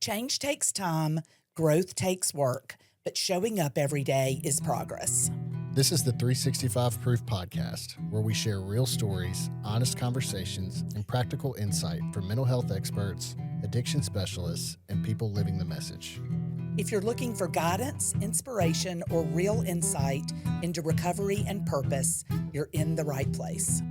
Change takes time, growth takes work, but showing up every day is progress. This is the 365 Proof Podcast, where we share real stories, honest conversations, and practical insight from mental health experts, addiction specialists, and people living the message. If you're looking for guidance, inspiration, or real insight into recovery and purpose, you're in the right place.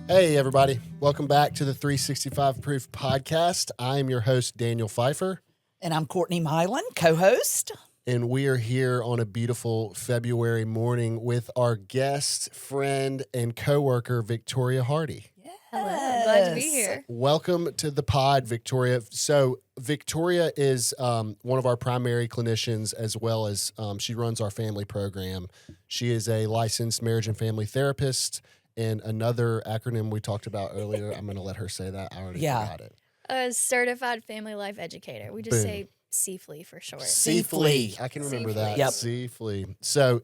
Hey, everybody. Welcome back to the 365 Proof Podcast. I am your host, Daniel Phyfer. And I'm Courtney Milan, co-host. And we are here on a beautiful February morning with our guest, friend, and coworker, Victoria Hardy. Hello, glad to be here. Welcome to the pod, Victoria. So Victoria is one of our primary clinicians, as well as she runs our family program. She is a licensed marriage and family therapist. And another acronym we talked about earlier, I'm going to let her say that. I already forgot it. A certified family life educator. We just say CFLE for short. CFLE. I can remember that. Yep. CFLE. So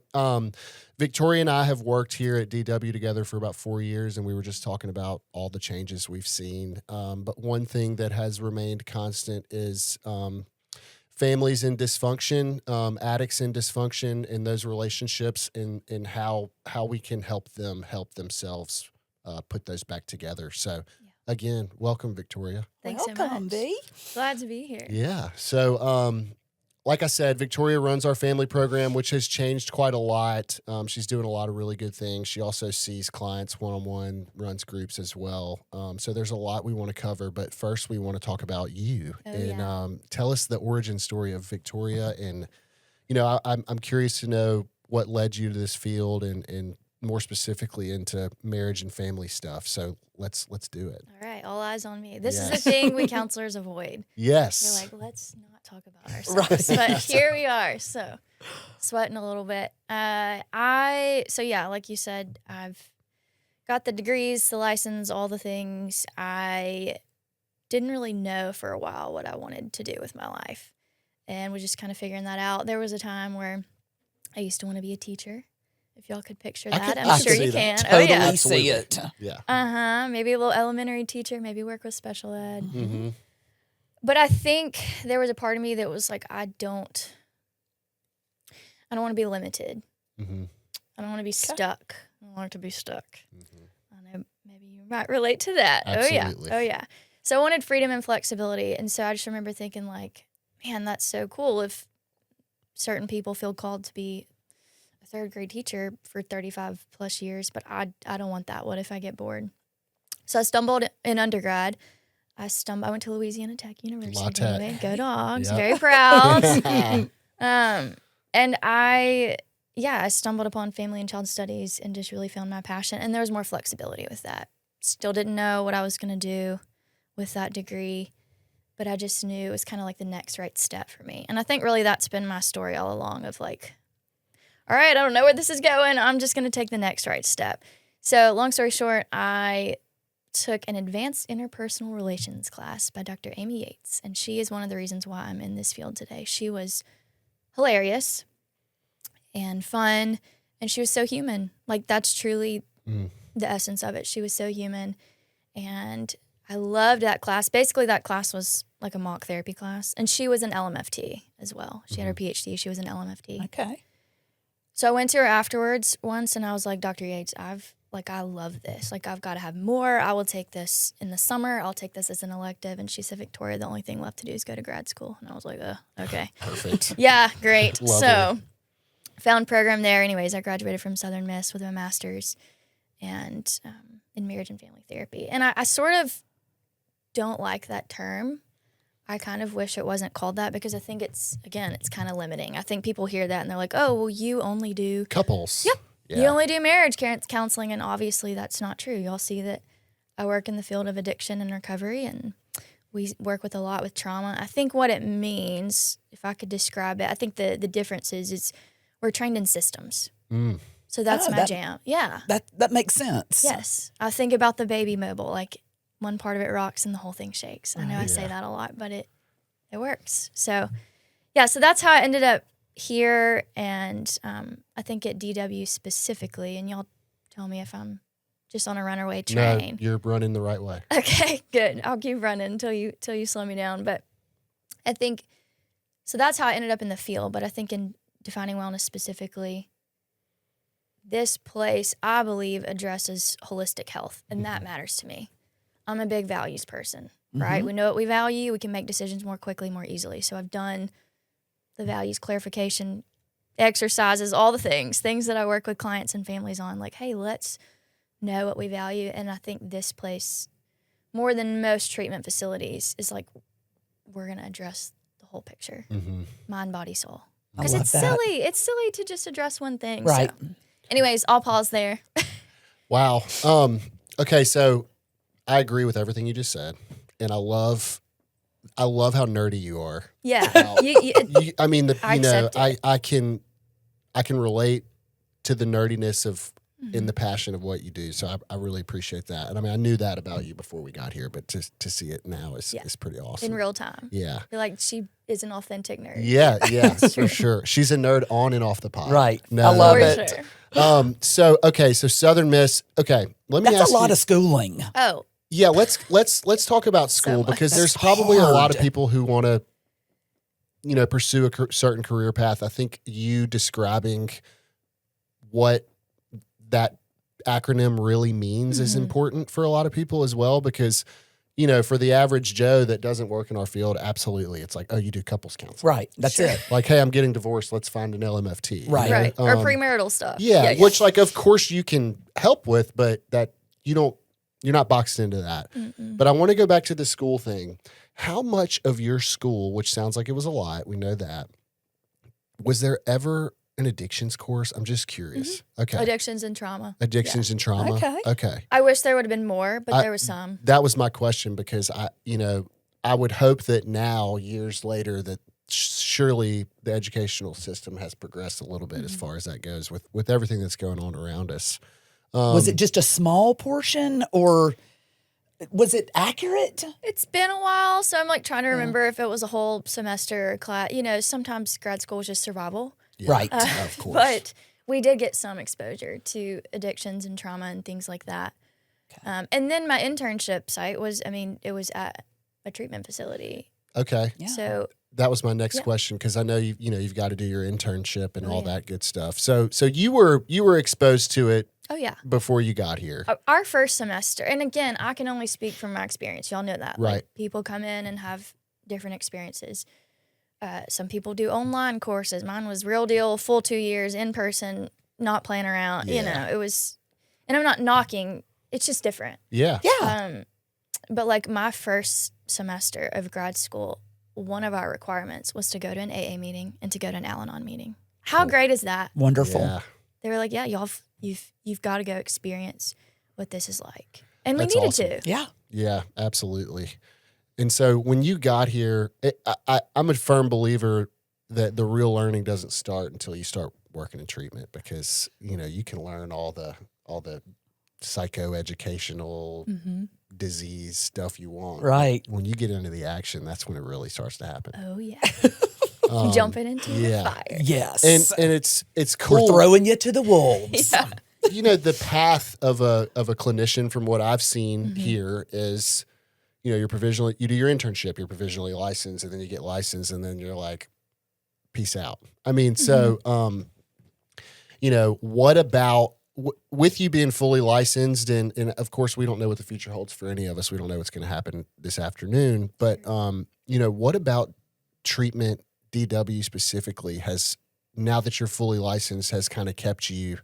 Victoria and I have worked here at DW together for about 4 years, and we were just talking about all the changes we've seen. But one thing that has remained constant is families in dysfunction, addicts in dysfunction, in those relationships, and how we can help them help themselves put those back together. So, again, welcome, Victoria. Thanks so Welcome, much. V. Glad to be here. Yeah. So, like I said, Victoria runs our family program, which has changed quite a lot. She's doing a lot of really good things. She also sees clients one-on-one, runs groups as well. So there's a lot we want to cover. But first, we want to talk about you tell us the origin story of Victoria. And, you know, I'm curious to know what led you to this field and more specifically into marriage and family stuff. So let's do it. All right, all eyes on me. This is the thing we counselors avoid. Yes. We're like, let's not talk about ourselves. But here we are, so sweating a little bit. Like you said, I've got the degrees, the license, all the things. I didn't really know for a while what I wanted to do with my life and was just kind of figuring that out. There was a time where I used to want to be a teacher. If y'all could picture that, I'm sure you can. Totally see it. Yeah. Maybe a little elementary teacher, maybe work with special ed. Mm-hmm. But I think there was a part of me that was like, I don't want to be limited. Mm-hmm. I don't want to be stuck. I don't want it to be stuck. Mm-hmm. I know maybe you might relate to that. Absolutely. Oh yeah. So I wanted freedom and flexibility. And so I just remember thinking like, man, that's so cool if certain people feel called to be a third grade teacher for 35 plus years, but I don't want that. What if I get bored? So I stumbled in undergrad. I went to Louisiana Tech University. Anyway. Go Dogs. Yep. Very proud. And I stumbled upon family and child studies and just really found my passion. And there was more flexibility with that. Still didn't know what I was going to do with that degree, but I just knew it was kind of like the next right step for me. And I think really that's been my story all along of like, all right, I don't know where this is going. I'm just going to take the next right step. So long story short, I took an advanced interpersonal relations class by Dr. Amy Yates, and she is one of the reasons why I'm in this field today. She was hilarious and fun, and she was so human. Like, that's truly the essence of it. She was so human, and I loved that class. Basically, that class was like a mock therapy class, and she was an LMFT as well. She had her PhD. She was an LMFT. Okay. So I went to her afterwards once, and I was like, Dr. Yates, I love this. Like, I've got to have more. I will take this in the summer. I'll take this as an elective. And she said, Victoria, the only thing left to do is go to grad school. And I was like, okay. Perfect. Yeah, great. Lovely. So found program there. Anyways, I graduated from Southern Miss with a master's and in marriage and family therapy. And I sort of don't like that term. I kind of wish it wasn't called that because I think it's kind of limiting. I think people hear that and they're like, oh, well, you only do Couples. Yep. Yeah. You only do marriage counseling, and obviously that's not true. Y'all see that I work in the field of addiction and recovery, and we work with a lot with trauma. I think what it means, if I could describe it, I think the difference is we're trained in systems. So that's my jam. Yeah. That makes sense. Yes. I think about the baby mobile, like one part of it rocks and the whole thing shakes. I know I say that a lot, but it works. So, yeah, so that's how I ended up here, and I think at DW specifically, and y'all tell me if I'm just on a runaway No, train. you're running the right way. Okay, good. I'll keep running until you slow me down. But I think so. That's how I ended up in the field. But I think in defining wellness specifically, this place I believe addresses holistic health, and that matters to me. I'm a big values person, right? We know what we value. We can make decisions more quickly, more easily. So I've done the values clarification exercises, all the things that I work with clients and families on. Like, hey, let's know what we value. And I think this place, more than most treatment facilities, is like, we're going to address the whole picture. Mind, body, soul. Because it's silly. It's silly to just address one thing. Right. So. Anyways, I'll pause there. Wow. Okay, so I agree with everything you just said, and I love how nerdy you are. Yeah. I mean, I accept it. I can relate to the nerdiness of in the passion of what you do. So I really appreciate that. And I mean, I knew that about you before we got here, but to see it now is pretty awesome. In real time. Yeah. You're like, she is an authentic nerd. Yeah, for sure. She's a nerd on and off the pod. Right. No, I love For it. sure. So Southern Miss. Okay, let me That's ask a lot you. of schooling. Oh, Yeah, let's talk about school much. because That's there's probably a lot of hard. people who want to, pursue a certain career path. I think you describing what that acronym really means is important for a lot of people as well because, for the average Joe that doesn't work in our field, absolutely, it's like, oh, you do couples counseling. Right. That's it. Like, hey, I'm getting divorced. Let's find an LMFT. Right. right. Or premarital stuff. Yeah, which like of course you can help with, but that you're not boxed into that. But I want to go back to the school thing. How much of your school, which sounds like it was a lot, we know that, was there ever an addictions course? I'm just curious. Okay. Addictions and trauma. Addictions and trauma. Okay. I wish there would have been more, but there was some. That was my question because I would hope that now, years later, that surely the educational system has progressed a little bit as far as that goes with everything that's going on around us. Was it just a small portion or was it accurate? It's been a while, so I'm like trying to remember if it was a whole semester or class. Sometimes grad school is just survival. Yeah, Right. of course. But we did get some exposure to addictions and trauma and things like that. And then my internship site was, it was at a treatment facility. Okay. Yeah. So That was my next question because I know you've got to do your internship and all that good stuff. So you were exposed to it oh yeah, before you got here. our first semester, and again, I can only speak from my experience. Y'all know that, Right? Like, people come in and have different experiences. Some people do online courses. Mine was real deal, full 2 years in person, not playing around. Yeah. It was, and I'm not knocking. It's just different. Yeah. Yeah. But like my first semester of grad school, one of our requirements was to go to an AA meeting and to go to an Al-Anon meeting. How great is that? Wonderful. Yeah. They were like, yeah, you've got to go experience what this is like. And That's we needed awesome. to. Yeah. Yeah, absolutely. And so when you got here, I'm a firm believer that the real learning doesn't start until you start working in treatment because, you can learn all the psychoeducational disease stuff you want. Right. When you get into the action, that's when it really starts to happen. Oh, yeah. Jumping into the fire. Yes. And it's cool. We're throwing you to the wolves. Yeah. The path of a clinician from what I've seen here is, you do your internship, you're provisionally licensed, and then you get licensed, and then you're like, peace out. What about with you being fully licensed, and of course we don't know what the future holds for any of us. We don't know what's going to happen this afternoon, but what about treatment, DW specifically, has, now that you're fully licensed, has kind of kept you?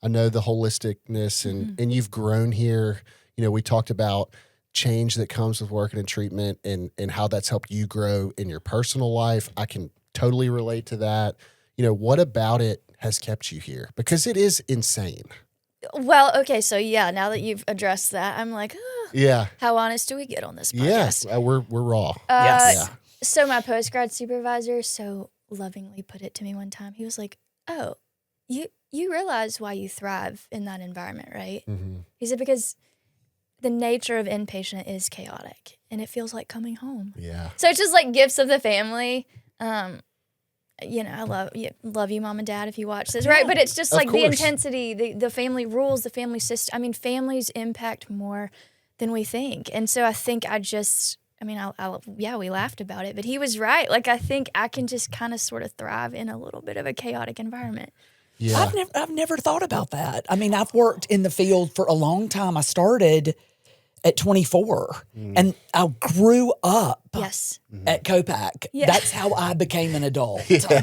I know the holisticness and you've grown here. We talked about change that comes with working in treatment and how that's helped you grow in your personal life. I can totally relate to that. What about it has kept you here? Because it is insane. Well, okay, so yeah, now that you've addressed that, I'm like, Yeah. how honest do we get on this podcast? Yes. We're raw. Yes. Yeah. So my post-grad supervisor so lovingly put it to me one time. He was like, oh, you realize why you thrive in that environment, right? Mm-hmm. He said, because the nature of inpatient is chaotic and it feels like coming home. Yeah. So it's just like gifts of the family. I love you, mom and dad, if you watch this, right? But it's just like the intensity, the family rules, the family system. I mean, families impact more than we think. And so I think we laughed about it, but he was right. Like, I think I can just kind of sort of thrive in a little bit of a chaotic environment. Yeah. I've never thought about that. I mean, I've worked in the field for a long time. I started at 24 and I grew up at Copac. Yeah. That's how I became an adult.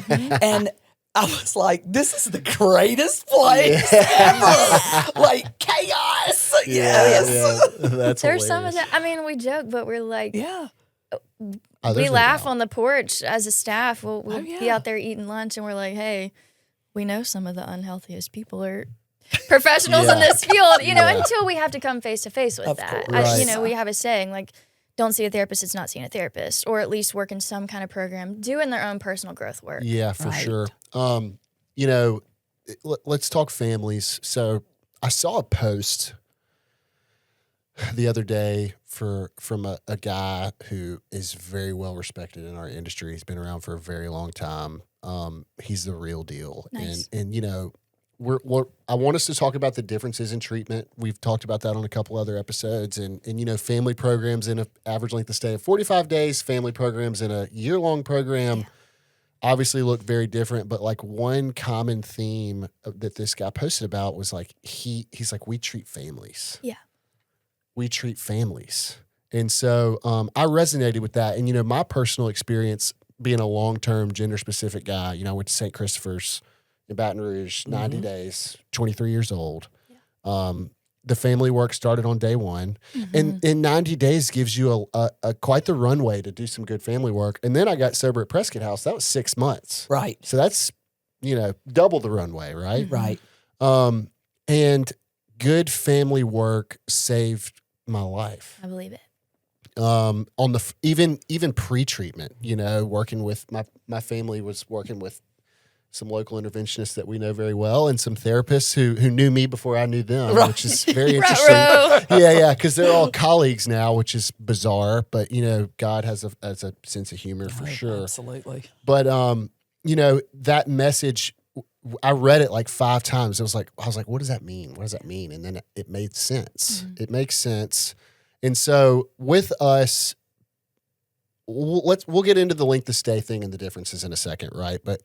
And I was like, this is the greatest place ever. Like, chaos. Yes. That's There's hilarious. some of that. I mean, we joke, but we're like, Yeah. we laugh on the porch as a staff. We'll be out there eating lunch and we're like, hey, we know some of the unhealthiest people are professionals in this field, until we have to come face to face with that. Right. We have a saying like, don't see a therapist, it's not seeing a therapist, or at least work in some kind of program, doing their own personal growth work. Yeah, for sure. Let's talk families. So I saw a post the other day from a guy who is very well respected in our industry. He's been around for a very long time. He's the real deal. Nice. And I want us to talk about the differences in treatment. We've talked about that on a couple other episodes, and family programs in an average length of stay of 45 days, family programs in a year-long program obviously look very different. But like one common theme that this guy posted about was like, he's like, we treat families. Yeah. We treat families. And so I resonated with that. And, my personal experience being a long-term gender-specific guy, I went to St. Christopher's in Baton Rouge, 90 days, 23 years old. Yeah. The family work started on day one. And in 90 days gives you a quite the runway to do some good family work. And then I got sober at Prescott House. That was 6 months. Right. So that's, double the runway, right? Right. And good family work saved my life. I believe it. On the even pre-treatment, working with my family was working with some local interventionists that we know very well, and some therapists who knew me before I knew them, which is very interesting. Yeah, because they're all colleagues now, which is bizarre. But God has a sense of humor for sure. Absolutely. But that message, I read it like 5 times. I was like, what does that mean? What does that mean? And then it made sense. It makes sense. And so with us, we'll get into the length of stay thing and the differences in a second, right? But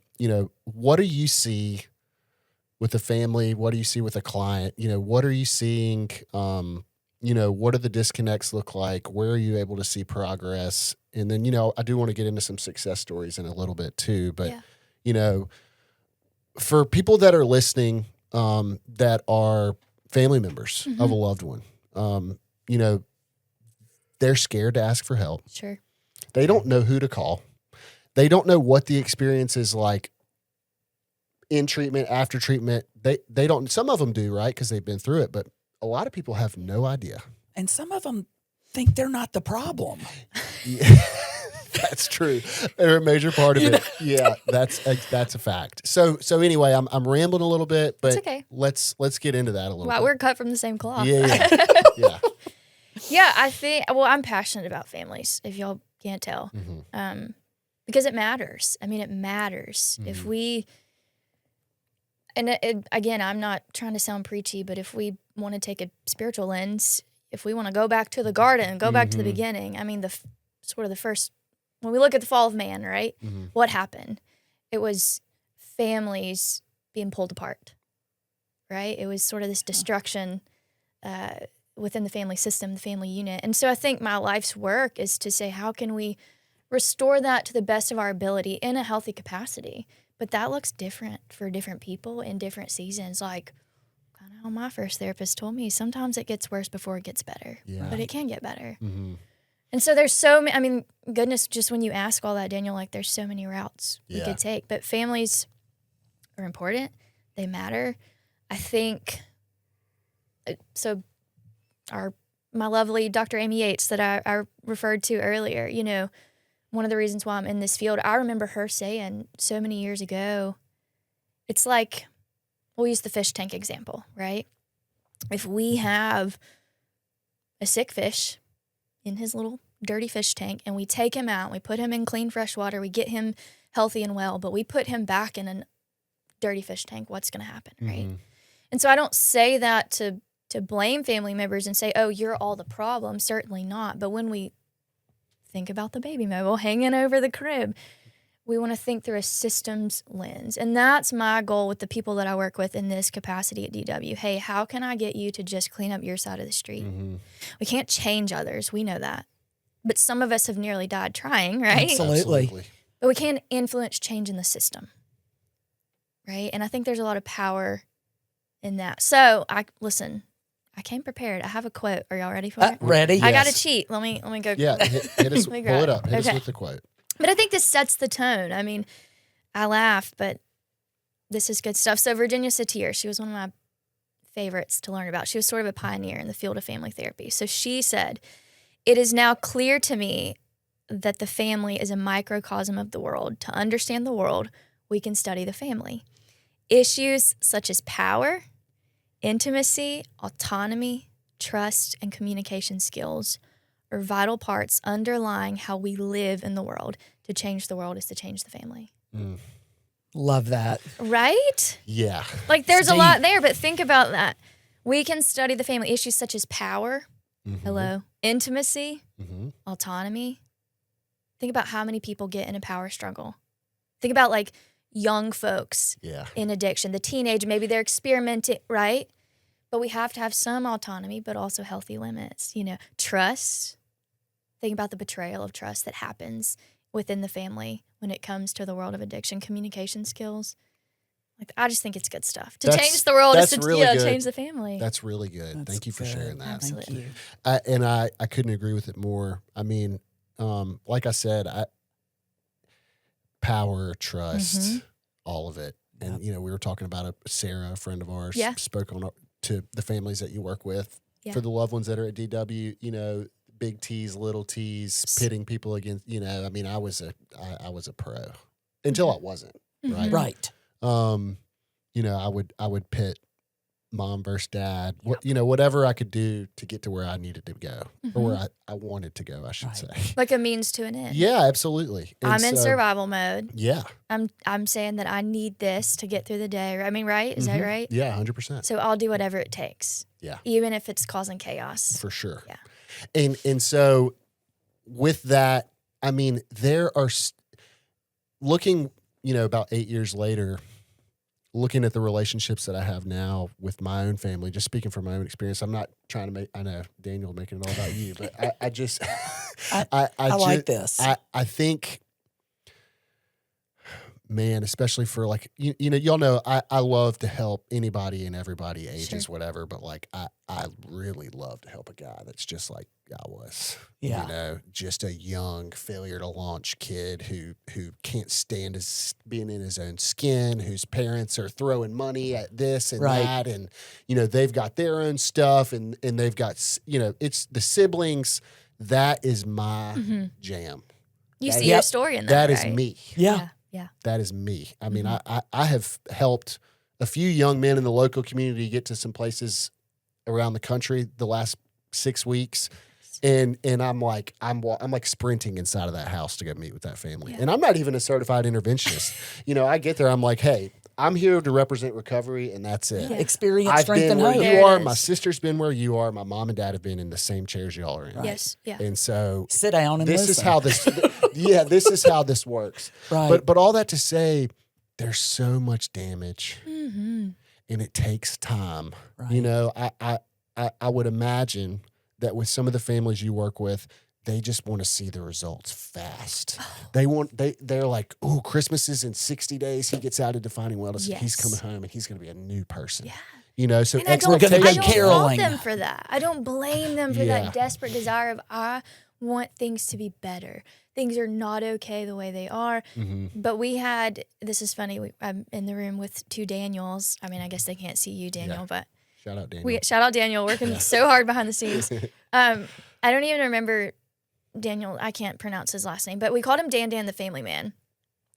what do you see with a family? What do you see with a client? What are you seeing? What do the disconnects look like? Where are you able to see progress? And then I do want to get into some success stories in a little bit too. But for people that are listening, that are family members of a loved one, they're scared to ask for help. Sure. They don't know who to call. They don't know what the experience is like in treatment, after treatment. They don't. Some of them do, right? Because they've been through it. But a lot of people have no idea. And some of them think they're not the problem. Yeah, that's true. They're a major part of it. Yeah, that's a fact. So anyway, I'm rambling a little bit, but it's okay. Let's get into that a little bit. We're cut from the same cloth. Yeah. Yeah, I think, I'm passionate about families, if y'all can't tell, because it matters. I mean, it matters. If we, again, I'm not trying to sound preachy, but if we want to take a spiritual lens, if we want to go back to the garden, go back to the beginning, I mean, the first, when we look at the fall of man, right, what happened? It was families being pulled apart, right? It was sort of this destruction within the family system, the family unit. And so I think my life's work is to say, how can we restore that to the best of our ability in a healthy capacity? But that looks different for different people in different seasons. Like, kind of how my first therapist told me, sometimes it gets worse before it gets better, but it can get better. And so there's so many, I mean, goodness, just when you ask all that, Daniel, like there's so many routes we could take. But families are important. They matter. I think, so my lovely Dr. Amy Yates that I referred to earlier, one of the reasons why I'm in this field, I remember her saying so many years ago, it's like, we'll use the fish tank example, right? If we have a sick fish in his little dirty fish tank and we take him out, we put him in clean fresh water, we get him healthy and well, but we put him back in a dirty fish tank. What's going to happen, right? Mm-hmm. And so I don't say that to blame family members and say, oh, you're all the problem. Certainly not. But when we think about the baby mobile hanging over the crib, we want to think through a systems lens. And that's my goal with the people that I work with in this capacity at DW. Hey, how can I get you to just clean up your side of the street? Mm-hmm. We can't change others. We know that. But some of us have nearly died trying, right? Absolutely. But we can influence change in the system, right? And I think there's a lot of power in that. So, I came prepared. I have a quote. Are y'all ready for it? Ready? I got to Yes. cheat. Let me go. Yeah, hit us, pull it up. Hit us with the quote. But I think this sets the tone. I mean, I laugh, but this is good stuff. So Virginia Satir, she was one of my favorites to learn about. She was sort of a pioneer in the field of family therapy. So she said, "It is now clear to me that the family is a microcosm of the world. To understand the world, we can study the family. Issues such as power, intimacy, autonomy, trust, and communication skills are vital parts underlying how we live in the world. To change the world is to change the family." Love that. Right? Yeah. Like there's a lot there, but think about that. We can study the family issues such as power, intimacy, autonomy. Think about how many people get in a power struggle. Think about like young folks in addiction, the teenage, maybe they're experimenting, right? But we have to have some autonomy, but also healthy limits. You know, trust. Think about the betrayal of trust that happens within the family when it comes to the world of addiction. Communication skills. Like, I just think it's good stuff. To change the world is to really change the family. That's really good. Thank you for sharing that. Absolutely. I couldn't agree with it more. I mean, like I said, power, trust, all of it. And, you know, we were talking about Sarah, a friend of ours, spoke on to the families that you work with. For the loved ones that are at DW, you know, big T's, little T's, pitting people against, you know, I mean, I was a pro until I wasn't, right? Right. You know, I would pit mom versus dad, you know, whatever I could do to get to where I needed to go or where I wanted to go, I should say. Like a means to an end. Yeah, absolutely. And I'm in survival mode. Yeah. I'm saying that I need this to get through the day. I mean, right? Is that right? Yeah, 100%. So I'll do whatever it takes. Yeah. Even if it's causing chaos. For sure. Yeah. And so with that, I mean, there are looking, you know, about 8 years later, looking at the relationships that I have now with my own family, just speaking from my own experience, I'm not trying to I know Daniel making it all about you, but I just, I like this. I think, man, especially for like, you know, y'all know, I love to help anybody and everybody, ages, whatever, but like, I really love to help a guy that's just like I was, you know, just a young failure to launch kid who can't stand being in his own skin, whose parents are throwing money at this and that. And, you know, they've got their own stuff and they've got, you know, it's the siblings. That is my jam. You see your story in that, That right? is me. Yeah. That is me. I mean, I have helped a few young men in the local community get to some places around the country the last 6 weeks. And I'm like sprinting inside of that house to go meet with that family. And I'm not even a certified interventionist. You know, I get there, I'm like, hey, I'm here to represent recovery, and that's it. Yeah. Experience, I've strength, been and where hope. you are. My sister's been where you are. My mom and dad have been in the same chairs y'all are in. Right. Yes. Yeah. And so Sit down and this listen. is how this. This is how this works. Right. But all that to say, there's so much damage, and it takes time. Right. You know, I would imagine that with some of the families you work with, they just want to see the results fast. They're like, oh, Christmas is in 60 days. He gets out of defining wellness. Yes. He's coming home and he's going to be a new person. Yeah. You know, so And I don't caroling. fault them for that. I don't blame them for that desperate desire of, I want things to be better. Things are not okay the way they are. But we had, this is funny, I'm in the room with two Daniels. I mean, I guess they can't see you, Daniel, but shout out Daniel. Shout out Daniel, working so hard behind the scenes. I don't even remember Daniel, I can't pronounce his last name, but we called him Dan the Family Man.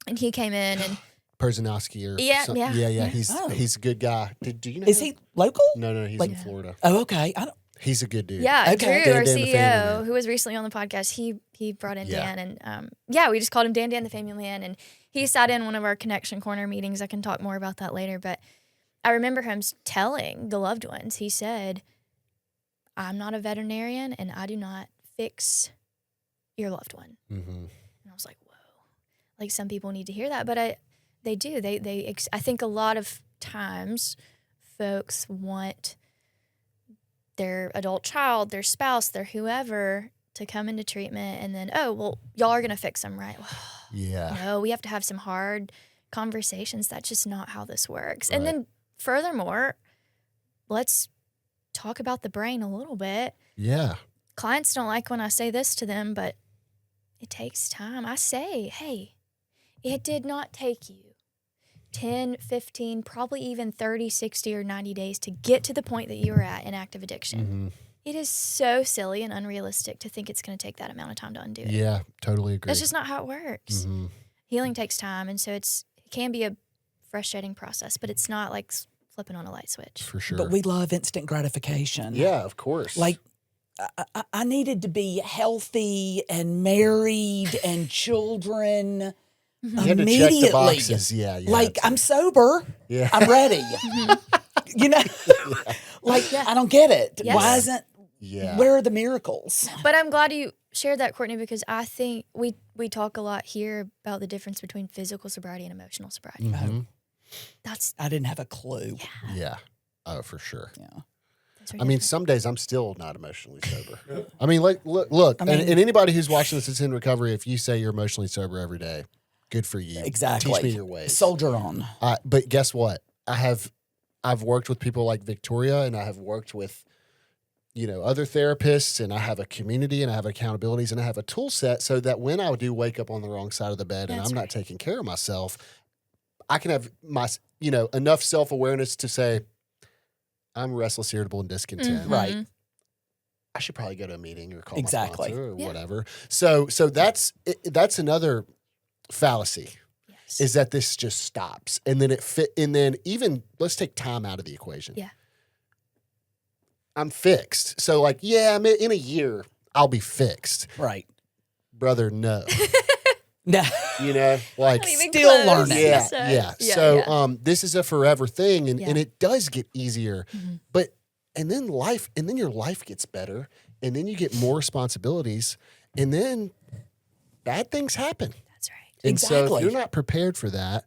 And he came in and Perzanowski or yeah. He's a good guy. Do you know Is him? he local? No, he's Like- in Florida. Oh, okay. I don't. He's a good dude. Yeah, Okay. Drew, Dan our Dan the Family CEO, Man. who was recently on the podcast, he brought in Dan, and we just called him Dan the Family Man, and he sat in one of our Connection Corner meetings. I can talk more about that later, but I remember him telling the loved ones, he said, I'm not a veterinarian, and I do not fix your loved one. Mm-hmm. And I was like, whoa. Like, some people need to hear that, but they do. I think a lot of times folks want their adult child, their spouse, their whoever to come into treatment and then, oh, well, y'all are going to fix them, right? Yeah. No, we have to have some hard conversations. That's just not how this works. Right. And then furthermore, let's talk about the brain a little bit. Yeah. Clients don't like when I say this to them, but it takes time. I say, hey, it did not take you 10, 15, probably even 30, 60, or 90 days to get to the point that you were at in active addiction. Mm-hmm. It is so silly and unrealistic to think it's going to take that amount of time to undo it. Yeah, totally agree. That's just not how it works. Mm-hmm. Healing takes time, and so it can be a frustrating process, but it's not like flipping on a light switch. For sure. But we love instant gratification. Yeah, of course. Like, I needed to be healthy and married and children you had to immediately. check the boxes. Yeah. Like, I'm sober. Yeah. I'm ready. You know, like, I don't get it. Yes. Why isn't, where are the miracles? But I'm glad you shared that, Courtney, because I think we talk a lot here about the difference between physical sobriety and emotional sobriety. Mm-hmm. I didn't have a clue. Yeah. Oh, for sure. Yeah. I mean, some days I'm still not emotionally sober. I mean, like, look, and anybody who's watching this that's in recovery, if you say you're emotionally sober every day, good for you. Exactly. Teach me your ways. Soldier on. But guess what? I've worked with people like Victoria, and I have worked with, other therapists, and I have a community, and I have accountabilities, and I have a tool set so that when I do wake up on the wrong side of the bed and I'm not taking care of myself, I can have my, enough self-awareness to say, I'm restless, irritable, and discontent. Mm-hmm. Right. I should probably go to a meeting or call Exactly. my sponsor or whatever. So that's another fallacy. Yes. Is that this just stops and then and then even let's take time out of the equation. Yeah. I'm fixed. So like, in a year I'll be fixed. Right. Brother, no. No. Like still learning. Yeah. So this is a forever thing and it does get easier. Mm-hmm. But and then your life gets better and then you get more responsibilities and then bad things happen. That's right. And Exactly. so if you're not prepared for that,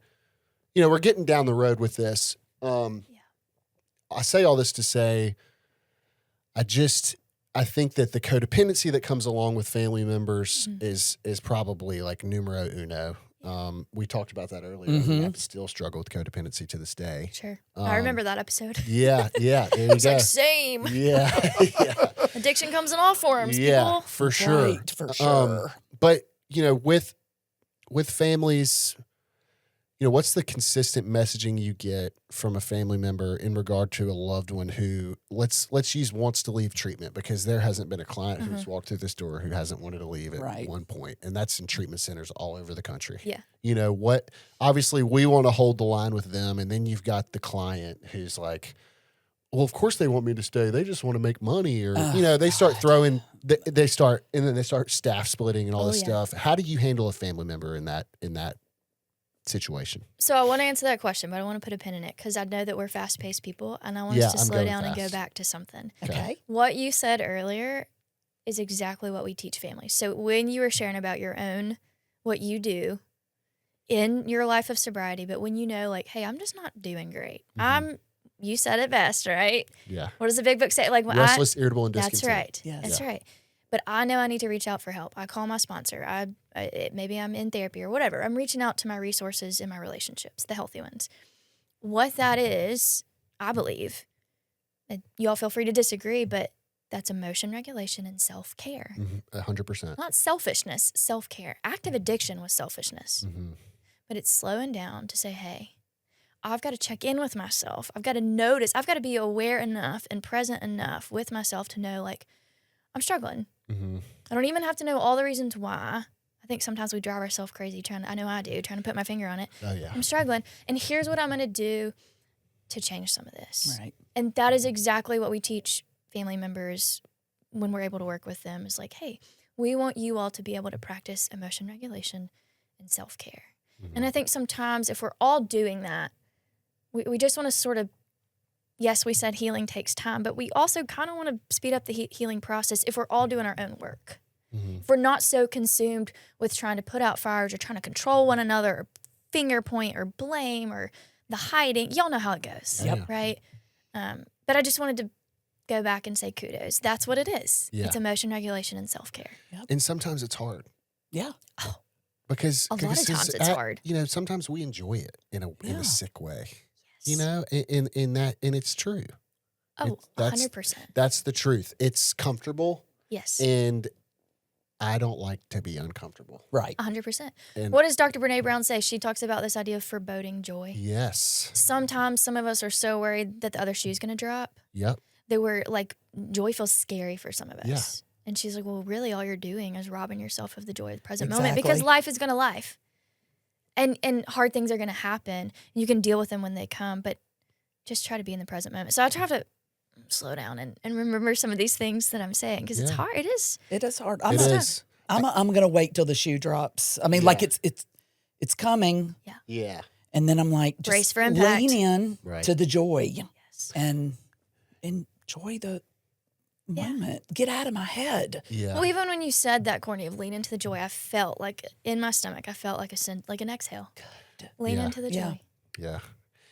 we're getting down the road with this. I say all this to say, I think that the codependency that comes along with family members is probably like numero uno. We talked about that earlier. Mm-hmm. I still struggle with codependency to this day. Sure. I remember that episode. Yeah. There you It's go. like, same. Yeah. Addiction comes in all forms, Yeah, people. for sure. Right, for sure. But with families, what's the consistent messaging you get from a family member in regard to a loved one who let's use wants to leave treatment, because there hasn't been a client who's walked through this door who hasn't wanted to leave at one point, and that's in treatment centers all over the country. Yeah. Obviously we want to hold the line with them, and then you've got the client who's like, well, of course they want me to stay. They just want to make money, or they start throwing, they start staff splitting and all this stuff. How do you handle a family member in that situation? So I want to answer that question, but I want to put a pin in it because I know that we're fast-paced people, and I want us to slow down and go back to something. Okay. What you said earlier is exactly what we teach families. So when you were sharing about what you do in your life of sobriety, but when like, hey, I'm just not doing great. You said it best, right? Yeah. What does the big book say? Like, when restless, irritable, and discontent. That's right. Yes. That's right. But I know I need to reach out for help. I call my sponsor. Maybe I'm in therapy or whatever. I'm reaching out to my resources in my relationships, the healthy ones. What that is, I believe, and you all feel free to disagree, but that's emotion regulation and self-care. 100%. Not selfishness, self-care. Active addiction was selfishness. But it's slowing down to say, hey, I've got to check in with myself. I've got to notice. I've got to be aware enough and present enough with myself to know, like, I'm struggling. I don't even have to know all the reasons why. I think sometimes we drive ourselves crazy I know I do, trying to put my finger on it. Oh, yeah. I'm struggling. And here's what I'm going to do to change some of this. Right. And that is exactly what we teach family members, when we're able to work with them, is like, hey, we want you all to be able to practice emotion regulation and self-care. And I think sometimes if we're all doing that, we just want to sort of, yes, we said healing takes time, but we also kind of want to speed up the healing process if we're all doing our own work. If we're not so consumed with trying to put out fires or trying to control one another or finger point or blame or the hiding. Y'all know how it goes, right? But I just wanted to go back and say kudos. That's what it is. It's emotion regulation and self-care. And sometimes it's hard. Yeah. Oh, because a lot of times it's hard. You know, sometimes we enjoy it in a sick way. You know, in that, and it's true. Oh, 100%. That's the truth. It's comfortable. Yes. And I don't like to be uncomfortable. Right. 100%. What does Dr. Brene Brown say? She talks about this idea of foreboding joy. Yes. Sometimes some of us are so worried that the other shoe's going to drop. Yep. That we're like, joy feels scary for some of us. Yeah. And she's like, well, really all you're doing is robbing yourself of the joy of the present moment because life is going to life. And hard things are going to happen. You can deal with them when they come, but just try to be in the present moment. So I try to slow down and remember some of these things that I'm saying because it's hard. It is. It is hard. I'm going to wait till the shoe drops. I mean, like it's coming. Yeah. Yeah. And then I'm like, just brace for impact. Lean in to the joy. Yes. And enjoy the moment. Get out of my head. Yeah. Well, even when you said that, Courtney, of lean into the joy, I felt like in my stomach, I felt like an exhale. Good. Lean into the joy. Yeah.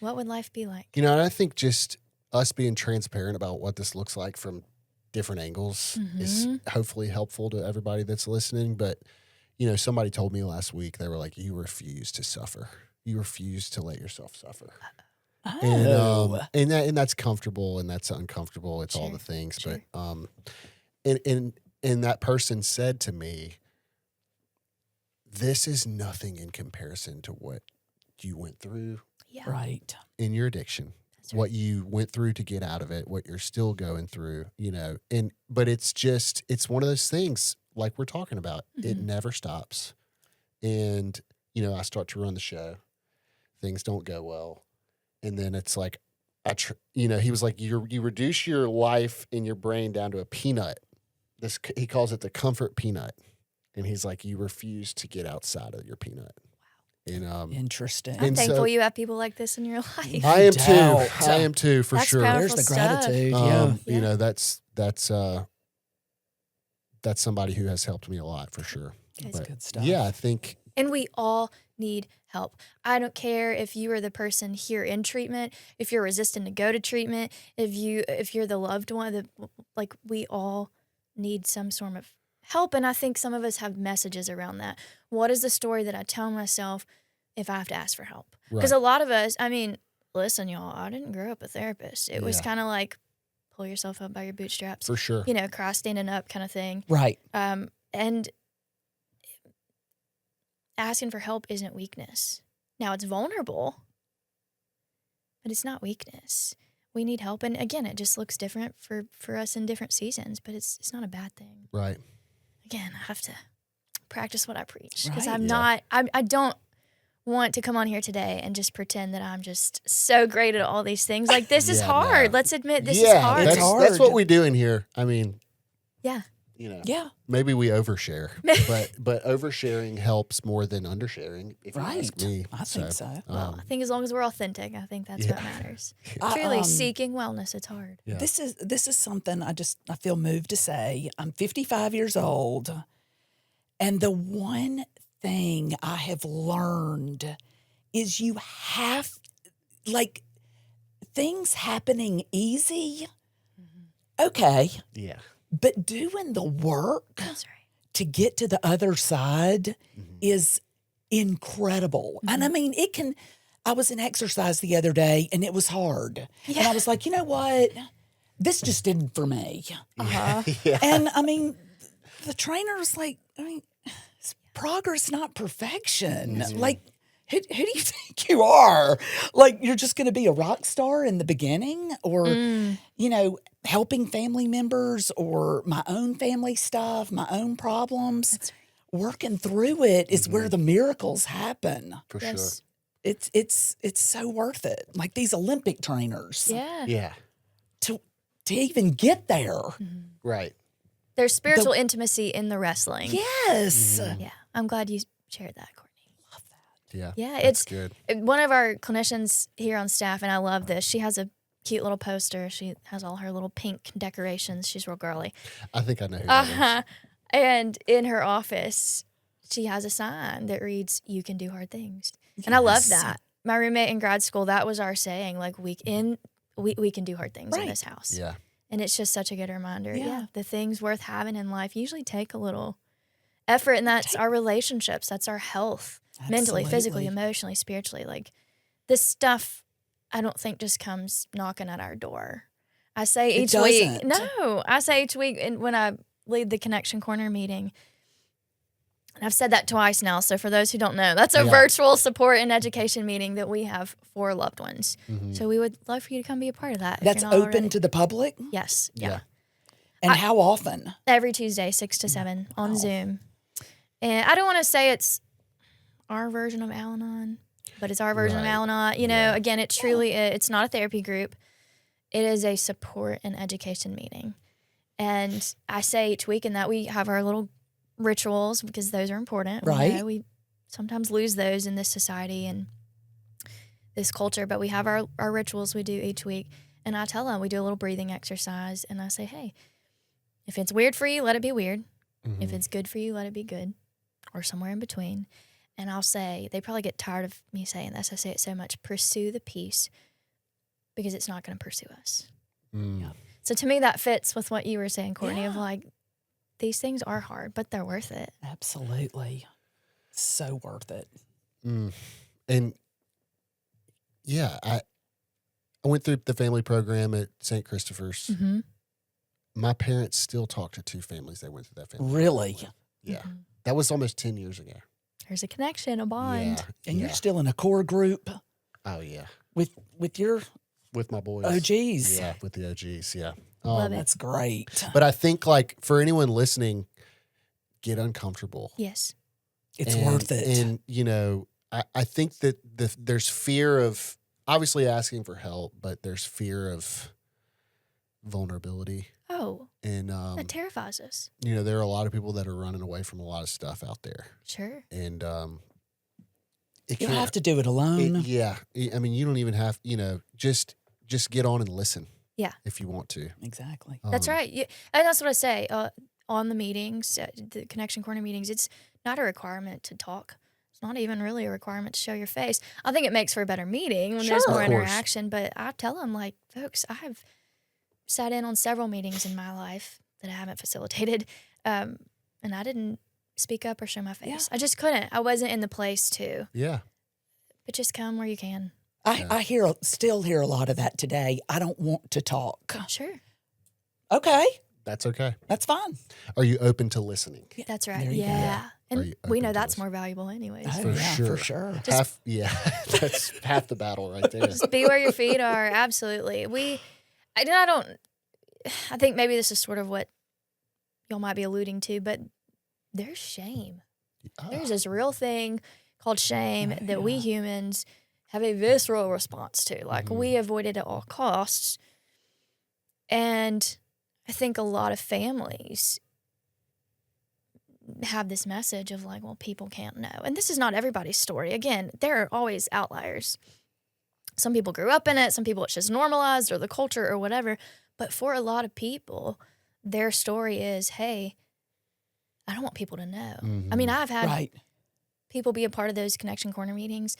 What would life be like? You know, and I think just us being transparent about what this looks like from different angles is hopefully helpful to everybody that's listening. But, you know, somebody told me last week, they were like, you refuse to suffer. You refuse to let yourself suffer. Oh. And that's comfortable and that's uncomfortable. It's all the things. Sure. But and that person said to me, this is nothing in comparison to what you went through in your addiction. Right. What you went through to get out of it, what you're still going through, you know. But it's one of those things like we're talking about. It never stops. And, you know, I start to run the show. Things don't go well. And then it's like, he was like, you reduce your life in your brain down to a peanut. He calls it the comfort peanut. And he's like, you refuse to get outside of your peanut. Wow. And, interesting. I'm thankful you have people like this in your life. I am too, for sure. There's the gratitude. You know, that's somebody who has helped me a lot for sure. That's good stuff. Yeah, I think. And we all need help. I don't care if you are the person here in treatment, if you're resistant to go to treatment, if you're the loved one, we all need some sort of help. And I think some of us have messages around that. What is the story that I tell myself if I have to ask for help? Because a lot of us, I mean, listen, y'all, I didn't grow up a therapist. It was kind of like pull yourself up by your bootstraps. For sure. You know, cry standing up kind of thing. Right. And asking for help isn't weakness. Now, it's vulnerable, but it's not weakness. We need help. And again, it just looks different for us in different seasons, but it's not a bad thing. Right. Again, I have to practice what I preach because I don't want to come on here today and just pretend that I'm just so great at all these things. Like, this is hard. Let's admit this is hard. That's what we do in here. I mean, you know, maybe we overshare, but oversharing helps more than undersharing. If you ask me. I think so. Well, I think as long as we're authentic, I think that's what matters. Truly seeking wellness, it's hard. Yeah. This is something I feel moved to say. I'm 55 years old, and the one thing I have learned is you have, like, things happening easy. Okay. Yeah. But doing the work to get to the other side is incredible. And I mean, I was in exercise the other day and it was hard. Yeah. And I was like, you know what? This just didn't for me. And I mean, the trainer was like, it's progress, not perfection. Like, who do you think you are? Like, you're just going to be a rock star in the beginning? Or, you know, helping family members or my own family stuff, my own problems, working through it is where the miracles happen. For sure. It's so worth it. Like these Olympic trainers. Yeah. To to even get there. Right. There's spiritual intimacy in the wrestling. Yes. Yeah. I'm glad you shared that, Courtney. Yeah. Yeah, that's it's good. one of our clinicians here on staff, and I love this. She has a cute little poster. She has all her little pink decorations. She's real girly. I think I know who that is. And in her office, she has a sign that reads, "You can do hard things." And I love Yes. that. My roommate in grad school, that was our saying, like, we can do hard things in Right. this house. Yeah. And it's just such a good reminder. Yeah. Yeah, the things worth having in life usually take a little effort, and that's our relationships. That's our health, mentally, physically, Absolutely. emotionally, spiritually. Like, this stuff, I don't think just comes knocking at our door. I say It each week, doesn't. no, I say each week, and when I lead the Connection Corner meeting, and I've said that twice now. So for those who don't know, that's a Yeah. virtual support and education meeting that we have for loved ones. Mm-hmm. So we would love for you to come be a part of that. if That's you're not open already. to the public. Yes. Yeah. And how often? Every Tuesday, 6 to 7 on Zoom. And I don't want to say it's our version of Al-Anon, but it's our version Right. of Al-Anon. You know, Yeah. again, it truly is. It's not a therapy group. It is a support and education meeting. And I say each week in that we have our little rituals because those are important. Right. You know, we sometimes lose those in this society and this culture, but we have our rituals we do each week. And I tell them, we do a little breathing exercise. And I say, hey, if it's weird for you, let it be weird. Mm-hmm. If it's good for you, let it be good, or somewhere in between. And I'll say, they probably get tired of me saying this. I say it so much, pursue the peace because it's not going to pursue us. Mm. So to me, that fits with what you were saying, Courtney, of Yeah. like, these things are hard, but they're worth it. Absolutely. So worth it. Mm. And yeah, I went through the family program at St. Christopher's. Mm-hmm. My parents still talk to two families they went through that family. Really. program with. Yeah. Mm-hmm. That was almost 10 years ago. There's a connection, a bond. Yeah. And yeah. you're still in a core group Oh, yeah. with your With my boys. OGs. Yeah, with the OGs. Yeah. Love it. That's great. But I think, like, for anyone listening, get uncomfortable. Yes. It's And- worth it. And, you know, I think that there's fear of obviously asking for help, but there's fear of vulnerability. Oh, And, that terrifies us. you know, there are a lot of people that are running away from a lot of stuff out there. Sure. And you it don't can have to do it alone. yeah. I mean, you don't even have, you know, just get on and listen. Yeah. If you want to. Exactly. That's right. Yeah. And that's what I say on the meetings, the Connection Corner meetings. It's not a requirement to talk. It's not even really a requirement to show your face. I think it makes for a better meeting when there's Sure. more Of course. interaction. But I tell them, like, folks, I have sat in on several meetings in my life that I haven't facilitated, and I didn't speak up or show my face. Yeah. I just couldn't. I wasn't in the place to. Yeah. But just come where you can. I still hear a lot of that today. I don't want to talk. Sure. Okay. That's okay. That's fine. Are you open to listening? That's right. There you go. Yeah. Are And you we open know to that's listen? more valuable anyways. Oh, For yeah, sure. for sure. Half, yeah, that's half the battle right there. Just be where your feet are. Absolutely. I think maybe this is sort of what y'all might be alluding to, but there's shame. There's this real thing called shame Oh, that we yeah. humans have a visceral response to. Like, we avoid it at all costs. And I think a lot of families have this message of like, well, people can't know. And this is not everybody's story. Again, there are always outliers. Some people grew up in it. Some people it's just normalized or the culture or whatever. But for a lot of people, their story is, hey, I don't want people to know. I mean, I've had Right. people be a part of those Connection Corner meetings,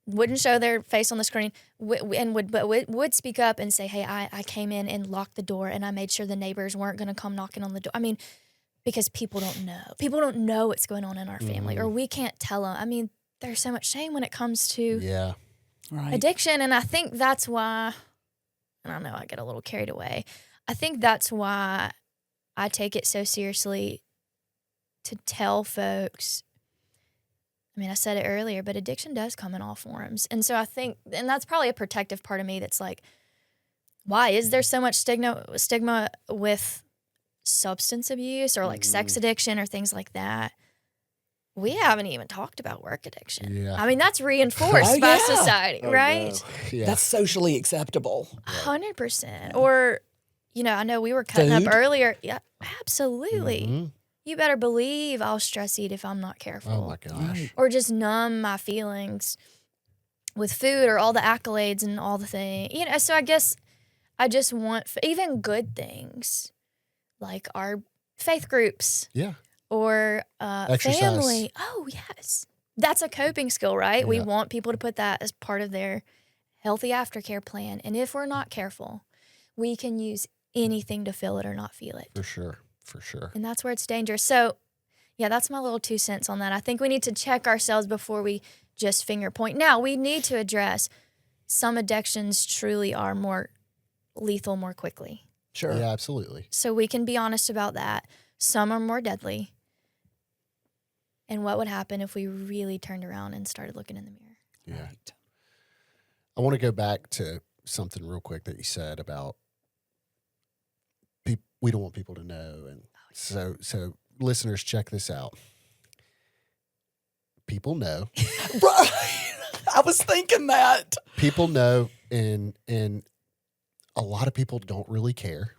wouldn't show their face on the screen, would speak up and say, hey, I came in and locked the door and I made sure the neighbors weren't going to come knocking on the door. I mean, because people don't know. People don't know what's going on in our family, or we can't tell them. I mean, there's so much shame when it comes to Yeah. Right. addiction. And I think that's why, and I know I get a little carried away, I think that's why I take it so seriously to tell folks. I mean, I said it earlier, but addiction does come in all forms. And so I think, and that's probably a protective part of me that's like, why is there so much stigma with substance abuse or like sex addiction or things like that? we haven't even talked about work addiction. Yeah. I mean, that's reinforced Oh, by yeah. society, right? Yeah. That's socially acceptable. 100%. Or, I know we were cutting Food? up earlier. Yeah, absolutely. Mhm. You better believe I'll stress eat if I'm not careful. Oh my gosh. Or just numb my feelings with food or all the accolades and all the things. So I guess I just want even good things like our faith groups. Yeah. Or Exercise. family. Oh, yes. That's a coping skill, right? We Yeah. want people to put that as part of their healthy aftercare plan. And if we're not careful, we can use anything to feel it or not feel it. For sure. For sure. And that's where it's dangerous. So, yeah, that's my little 2 cents on that. I think we need to check ourselves before we just finger point. Now, we need to address some addictions truly are more lethal more quickly. Sure. Yeah, absolutely. So we can be honest about that. Some are more deadly. And what would happen if we really turned around and started looking in the mirror? Yeah. Right. I want to go back to something real quick that you said about we don't want people to know. And so listeners, check this out. People know. Right. I was thinking that. People know, and a lot of people don't really care.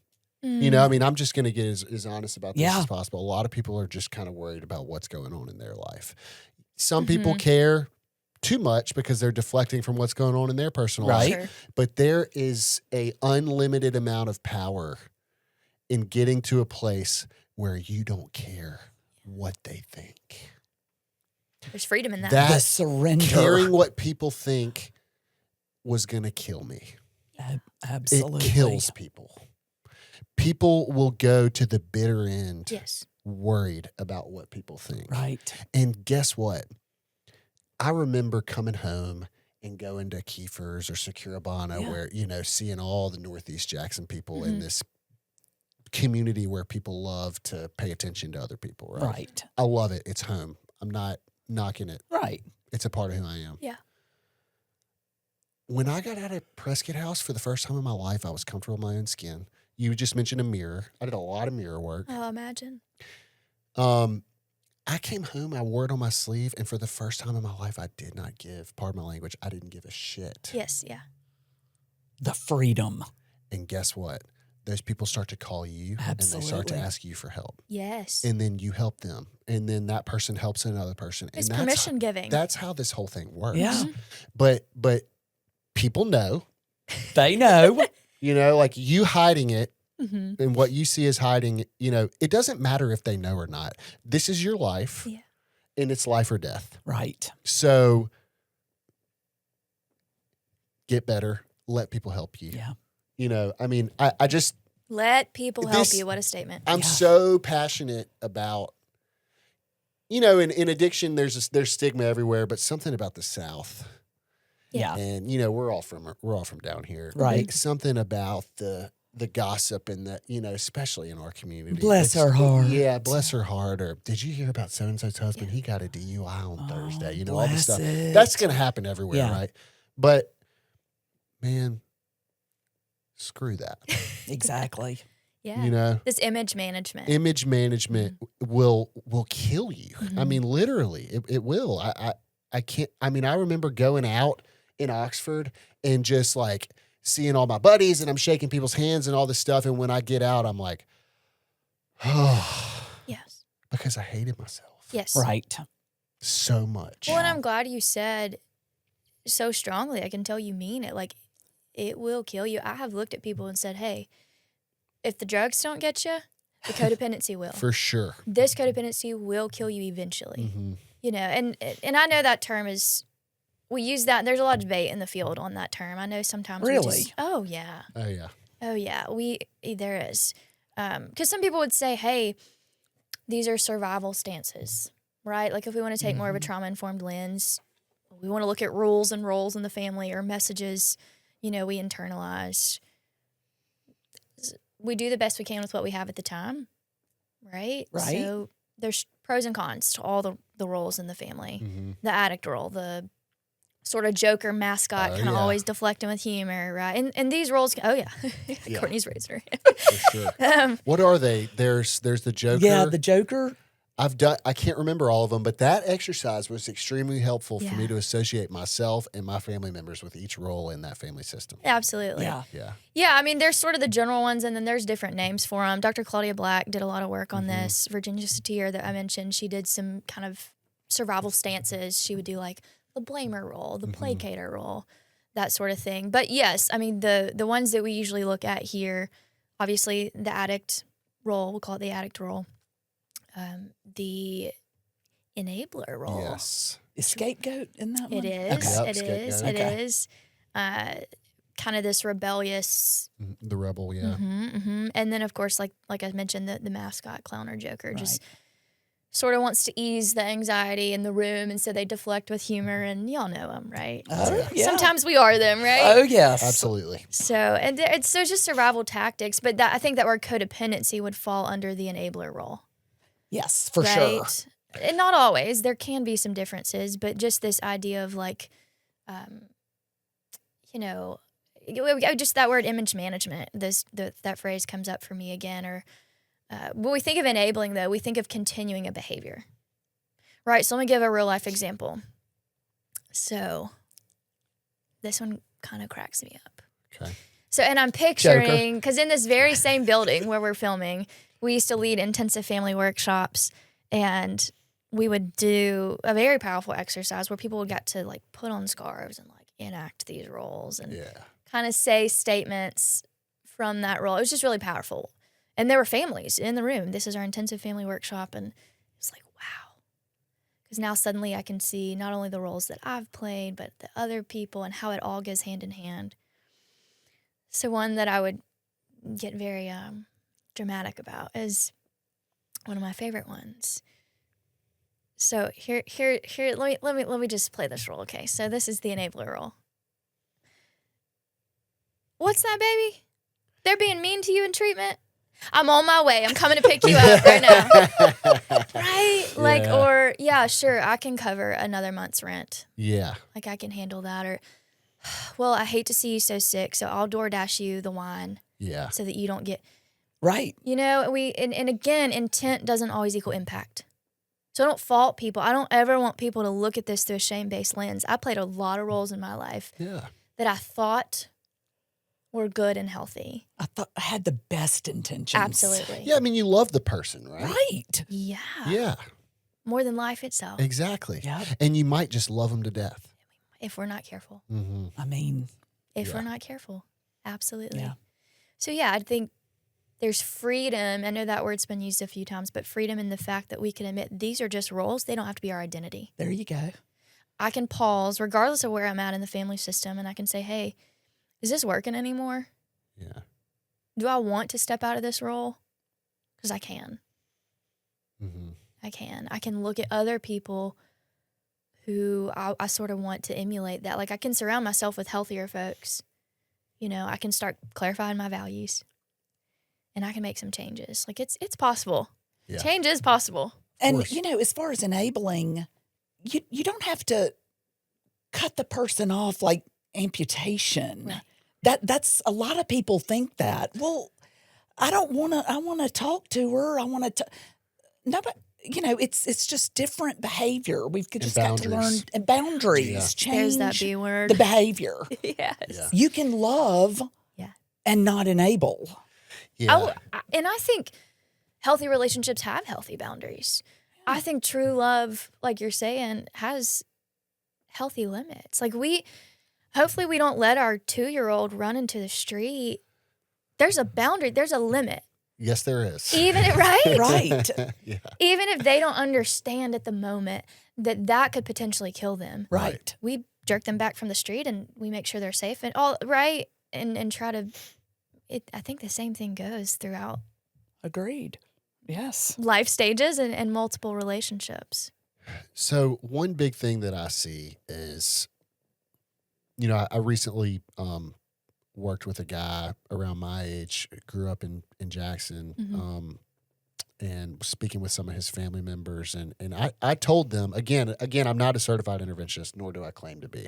I mean, I'm just going to get as honest about this as possible. A lot of people are just kind of worried about what's going on in their life. Some people care too much because they're deflecting from what's going on in their personal life. Sure. But there is a unlimited amount of power in getting to a place where you don't care what they think. There's freedom in that. The surrender. Caring what people think was going to kill me. Absolutely. It kills people. People will go to the bitter end Yes. worried about what people think. Right. And guess what? I remember coming home and going to Kiefer's or Securabana where, seeing all the Northeast Jackson people in this community where people love to pay attention to other people, right? Right. I love it. It's home. I'm not knocking it. Right. It's a part of who I am. Yeah. When I got out of Prescott House for the first time in my life, I was comfortable in my own skin. You just mentioned a mirror. I did a lot of mirror work. Oh, imagine. I came home, I wore it on my sleeve, and for the first time in my life, I did not give, pardon my language, I didn't give a shit. Yes. Yeah. The freedom. And guess what? Those people start to call you and they start to Absolutely. ask you for help. Yes. And then you help them. And then that person helps another person. It's and permission giving. That's how this whole thing works. Yeah. But people know, They know. like you hiding it Mm-hmm. and what you see as hiding, it doesn't matter if they know or not. This is your life. Yeah. And it's life or death. Right. So get better. Let people help you. Yeah. I mean, I just, Let people help This- you. What a statement. I'm so passionate about, in addiction, there's stigma everywhere, but something about the South. Yeah. And, we're all from down here. Right. Like, something about the gossip and the, especially in our community. Bless her heart. Yeah, bless her heart. Or did you hear about so-and-so's husband? He got a DUI on Thursday. All this bless stuff. it. That's going to happen everywhere, Yeah. right? But, man, screw that. Exactly. Yeah. This image management. Image management will kill you. I Mhm. mean, literally, it will. I can't. I mean, I remember going out in Oxford and just like seeing all my buddies and I'm shaking people's hands and all this stuff. And when I get out, I'm like, oh, Yes. because I hated myself Yes. Right. so much. Well, and I'm glad you said so strongly. I can tell you mean it. Like, it will kill you. I have looked at people and said, hey, if the drugs don't get you, the codependency will. For sure. This codependency will kill you eventually. Hmm. And I know that term is, we use that. There's a lot of debate in the field on that term. I know sometimes we Really? just, oh yeah. Oh, yeah. Oh yeah, there is. Because some people would say, hey, these are survival stances, right? Like if we want to take more of a trauma-informed lens, we want to look at rules and roles in the family or messages, we internalize. We do the best we can with what we have at the time, right? Right. So there's pros and cons to all the roles in the family. Hmm. The addict role, the sort of joker mascot, Oh, kind of yeah. always deflecting with humor, right? And these roles, oh yeah, Yeah. Courtney's raised her. For sure. What are they? There's the Joker. Yeah. The Joker. I can't remember all of them, but that exercise was extremely helpful for Yeah. me to associate myself and my family members with each role in that family system. Absolutely. Yeah. Yeah. Yeah, I mean, there's sort of the general ones, and then there's different names for them. Dr. Claudia Black did a lot of work on this. Virginia Satir that I mentioned, she did some kind of survival stances. She would do like the blamer role, the placator role, that sort of thing. But yes, I mean, the ones that we usually look at here, obviously the addict role, we'll call it the addict role, the enabler role. Yes. Is scapegoat in that one? It is. Yep, It is. scapegoat. It Okay. is. Kind of this rebellious. The rebel, yeah. And then, of course, like I mentioned, the mascot, clown or joker, just Right. sort of wants to ease the anxiety in the room, and so they deflect with humor. And y'all know them, right? Oh, yeah. Sometimes we are them, right? Oh, yes. Absolutely. So, and it's just survival tactics. But I think that word codependency would fall under the enabler role. Yes, for sure. Right? And not always. There can be some differences, but just this idea of like, just that word image management. That phrase comes up for me again. Or when we think of enabling, though, we think of continuing a behavior, right? So let me give a real life example. So this one kind of cracks me up. Okay. So, and I'm picturing, because in this very same building where we're filming, we used to lead intensive family workshops, and we would do a very powerful exercise where people would get to like put on scarves and like enact these roles and Yeah. kind of say statements from that role. It was just really powerful. And there were families in the room. This is our intensive family workshop, and it's like, wow. Because now suddenly I can see not only the roles that I've played, but the other people and how it all goes hand in hand. So one that I would get very dramatic about is one of my favorite ones. So here, let me just play this role, okay? So this is the enabler role. What's that, baby? They're being mean to you in treatment? I'm on my way. I'm coming to pick you up right now. Right? Like, Yeah. or, yeah, sure, I can cover another month's rent. Yeah. Like, I can handle that. Or, well, I hate to see you so sick, so I'll DoorDash you the wine Yeah. so that you don't get, Right. and again, intent doesn't always equal impact. So I don't fault people. I don't ever want people to look at this through a shame-based lens. I played a lot of roles in my life Yeah. that I thought were good and healthy. I thought I had the best intentions. Absolutely. Yeah. I mean, you love the person, right? Right. Yeah. Yeah. More than life itself, Exactly. Yeah. And you might just love them to death. if we're not careful. Mm-hmm. I mean, If Yeah. we're not careful. Absolutely. Yeah. So, yeah, I think there's freedom. I know that word's been used a few times, but freedom in the fact that we can admit these are just roles. They don't have to be our identity. there you go. I can pause regardless of where I'm at in the family system, and I can say, hey, is this working anymore? Yeah. Do I want to step out of this role? Because I can. Mm-hmm. I can. I can look at other people who I sort of want to emulate that. Like, I can surround myself with healthier folks. You know, I can start clarifying my values, and I can make some changes. Like, it's possible. Yeah. Change is possible. And, course. as far as enabling, you don't have to cut the person off like amputation. Right. That's a lot of people think that. Well, I want to talk to her. I want to, no, but it's just different behavior. We've just got to learn boundaries. and boundaries, Yeah. change There's that B word. the behavior. Yes. Yeah. You can love Yeah. and not enable. Yeah. And I think healthy relationships have healthy boundaries. I think true love, like you're saying, has healthy limits. Like, hopefully we don't let our 2-year-old run into the street. There's a boundary. There's a limit. Yes, there is. Even right? Right. Yeah. Even if they don't understand at the moment that could potentially kill them. Right. We jerk them back from the street and we make sure they're safe and all right and try to I think the same thing goes throughout Agreed. Yes. life stages and multiple relationships. So one big thing that I see is, I recently worked with a guy around my age, grew up in Jackson, and was speaking with some of his family members. And I told them, again, I'm not a certified interventionist, nor do I claim to be.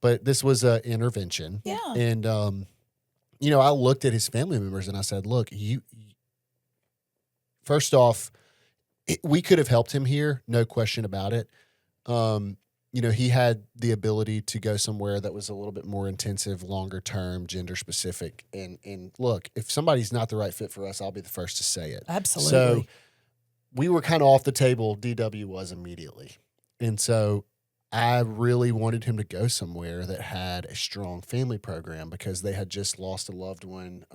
But this was an intervention. Yeah. And, I looked at his family members and I said, look, first off, we could have helped him here, no question about it. He had the ability to go somewhere that was a little bit more intensive, longer term, gender specific. And look, if somebody's not the right fit for us, I'll be the first to say it. Absolutely. So we were kind of off the table. DW was immediately. And so I really wanted him to go somewhere that had a strong family program because they had just lost a loved one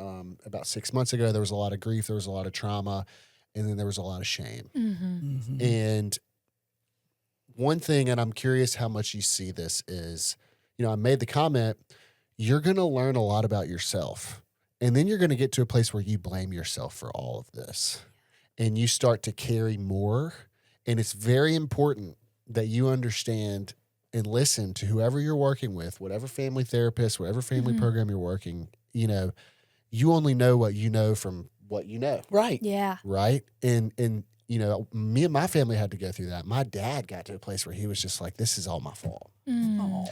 about 6 months ago. There was a lot of grief. There was a lot of trauma. And then there was a lot of shame. And one thing, and I'm curious how much you see this, is, I made the comment, you're going to learn a lot about yourself. And then you're going to get to a place where you blame yourself for all of this. And you start to carry more. And it's very important that you understand and listen to whoever you're working with, whatever family therapist, whatever family program you're working, you only know what you know from what you know. Right. Yeah. Right. And me and my family had to go through that. My dad got to a place where he was just like, this is all my fault. Oh.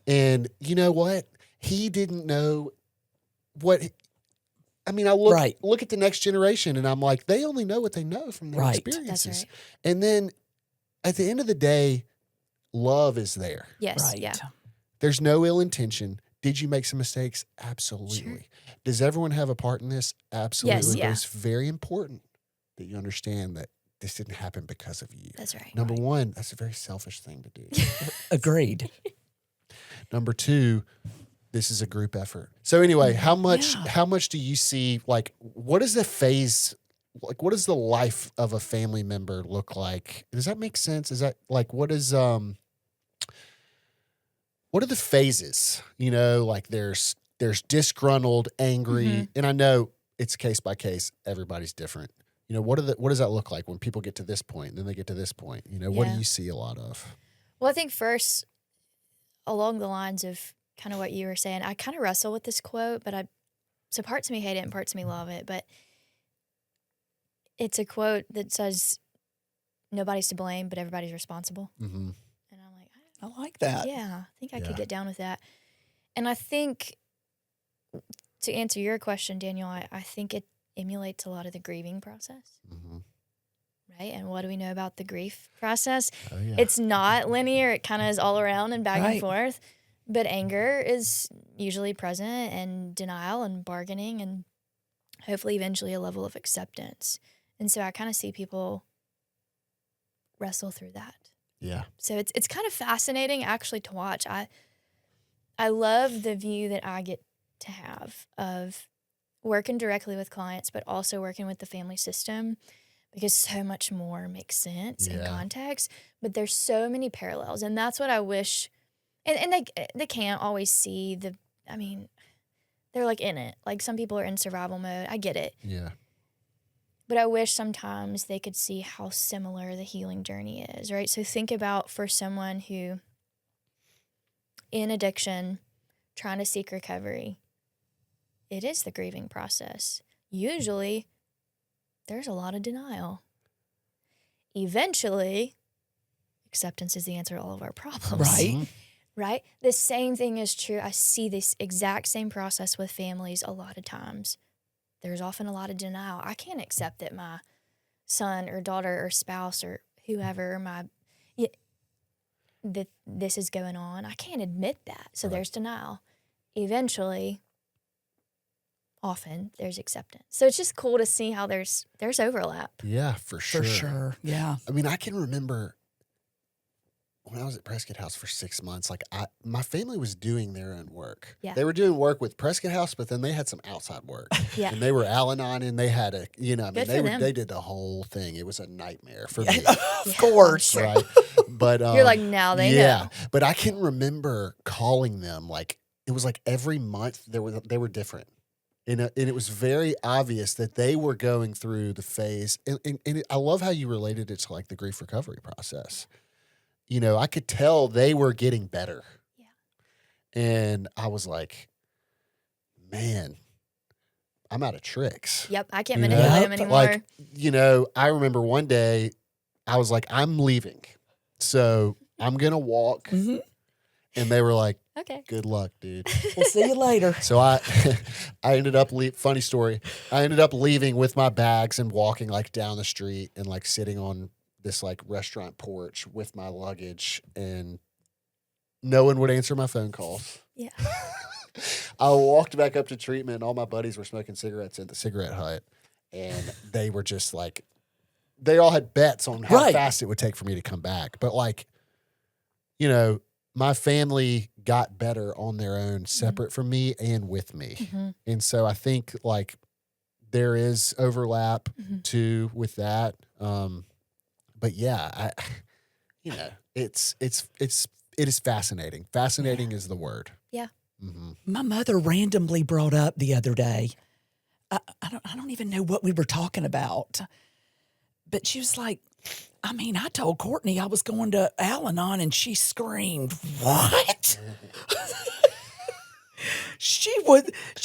And you know what? He didn't know what. I look at the next generation and I'm like, they only know what they know from their experiences. That's right. And then at the end of the day, love is there. Yes. Right. Yeah. There's no ill intention. Did you make some mistakes? Absolutely. Sure. Does everyone have a part in this? Absolutely. Yes, yeah. But it's very important that you understand that this didn't happen because of you. That's right. Number one, that's a very selfish thing to do. Agreed. Number two, this is a group effort. So anyway, how much do you see, like, what is the phase, like, what does the life of a family member look like? Does that make sense? Is that, like, what are the phases? Like there's disgruntled, angry, and I know it's case by case. Everybody's different. What does that look like when people get to this point and then they get to this point? What do you see a lot of? Well, I think first, along the lines of kind of what you were saying, I kind of wrestle with this quote, so parts of me hate it and parts of me love it, but it's a quote that says, nobody's to blame, but everybody's responsible. Mm-hmm. And I'm like, I like that. yeah, I think I could get down with that. And I think, to answer your question, Daniel, I think it emulates a lot of the grieving process. Mm-hmm. Right? And what do we know about the grief process? Oh, yeah. It's not linear. It kind of is all around and back and forth. But anger is usually present, and denial and bargaining, and hopefully eventually a level of acceptance. And so I kind of see people wrestle through that. Yeah. So it's kind of fascinating actually to watch. I love the view that I get to have of working directly with clients, but also working with the family system, because so much more makes sense in context. But there's so many parallels, and that's what I wish. And they can't always see they're like in it. Like some people are in survival mode. I get it. Yeah. But I wish sometimes they could see how similar the healing journey is, right? So think about for someone who, in addiction, trying to seek recovery, it is the grieving process. Usually, there's a lot of denial. Eventually, acceptance is the answer to all of our problems. Right. Right? The same thing is true. I see this exact same process with families a lot of times. There's often a lot of denial. I can't accept that my son or daughter or spouse or whoever that this is going on. I can't admit that. So there's denial. Eventually, often there's acceptance. So it's just cool to see how there's overlap. Yeah, for sure. For sure. Yeah. I mean, I can remember when I was at Prescott House for 6 months, like my family was doing their own work. Yeah. They were doing work with Prescott House, but then they had some outside work. Yeah. And they were Al-Anon, and they had them. they did the whole thing. It was a nightmare for me. Of course. Right. But You're like, now they know. But I can remember calling them, like, it was like every month they were different. And it was very obvious that they were going through the phase. And I love how you related it to like the grief recovery process. I could tell they were getting better. Yeah. And I was like, man, I'm out of tricks. Yep. I can't manipulate them anymore. Like, I remember one day I was like, I'm leaving. So I'm going to walk. Mm-hmm. And they were like, Okay. good luck, dude. We'll see you later. So I ended up, funny story, I ended up leaving with my bags and walking like down the street and like sitting on this like restaurant porch with my luggage, and no one would answer my phone calls. Yeah. I walked back up to treatment, and all my buddies were smoking cigarettes at the cigarette hut, and they were just like, they all had bets on how fast it would take for me to come back. But like, you know, my family got better on their own, separate from me and with me. Mm-hmm. And so I think like there is overlap too with that. But yeah, it is fascinating. Fascinating is the word. Yeah. Mm-hmm. My mother randomly brought up the other day, I don't even know what we were talking about, but she was like, I told Courtney I was going to Al-Anon, and she screamed, "What?" She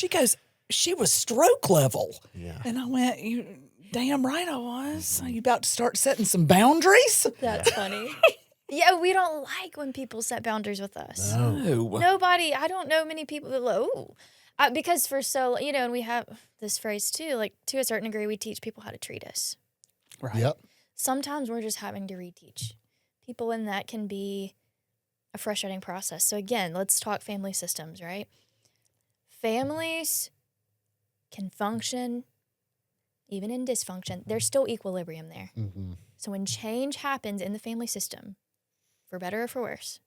goes, she was stroke level. Yeah. And I went, you damn right I was. Are you about to start setting some boundaries? That's funny. Yeah, we don't like when people set boundaries with us. No. Nobody, I don't know many people that because for so, and we have this phrase too, like to a certain degree, we teach people how to treat us. Right. Yep. Sometimes we're just having to reteach people, and that can be a frustrating process. So again, let's talk family systems, right? Families can function even in dysfunction. There's still equilibrium there. Mm-hmm. So when change happens in the family system, for better or for worse,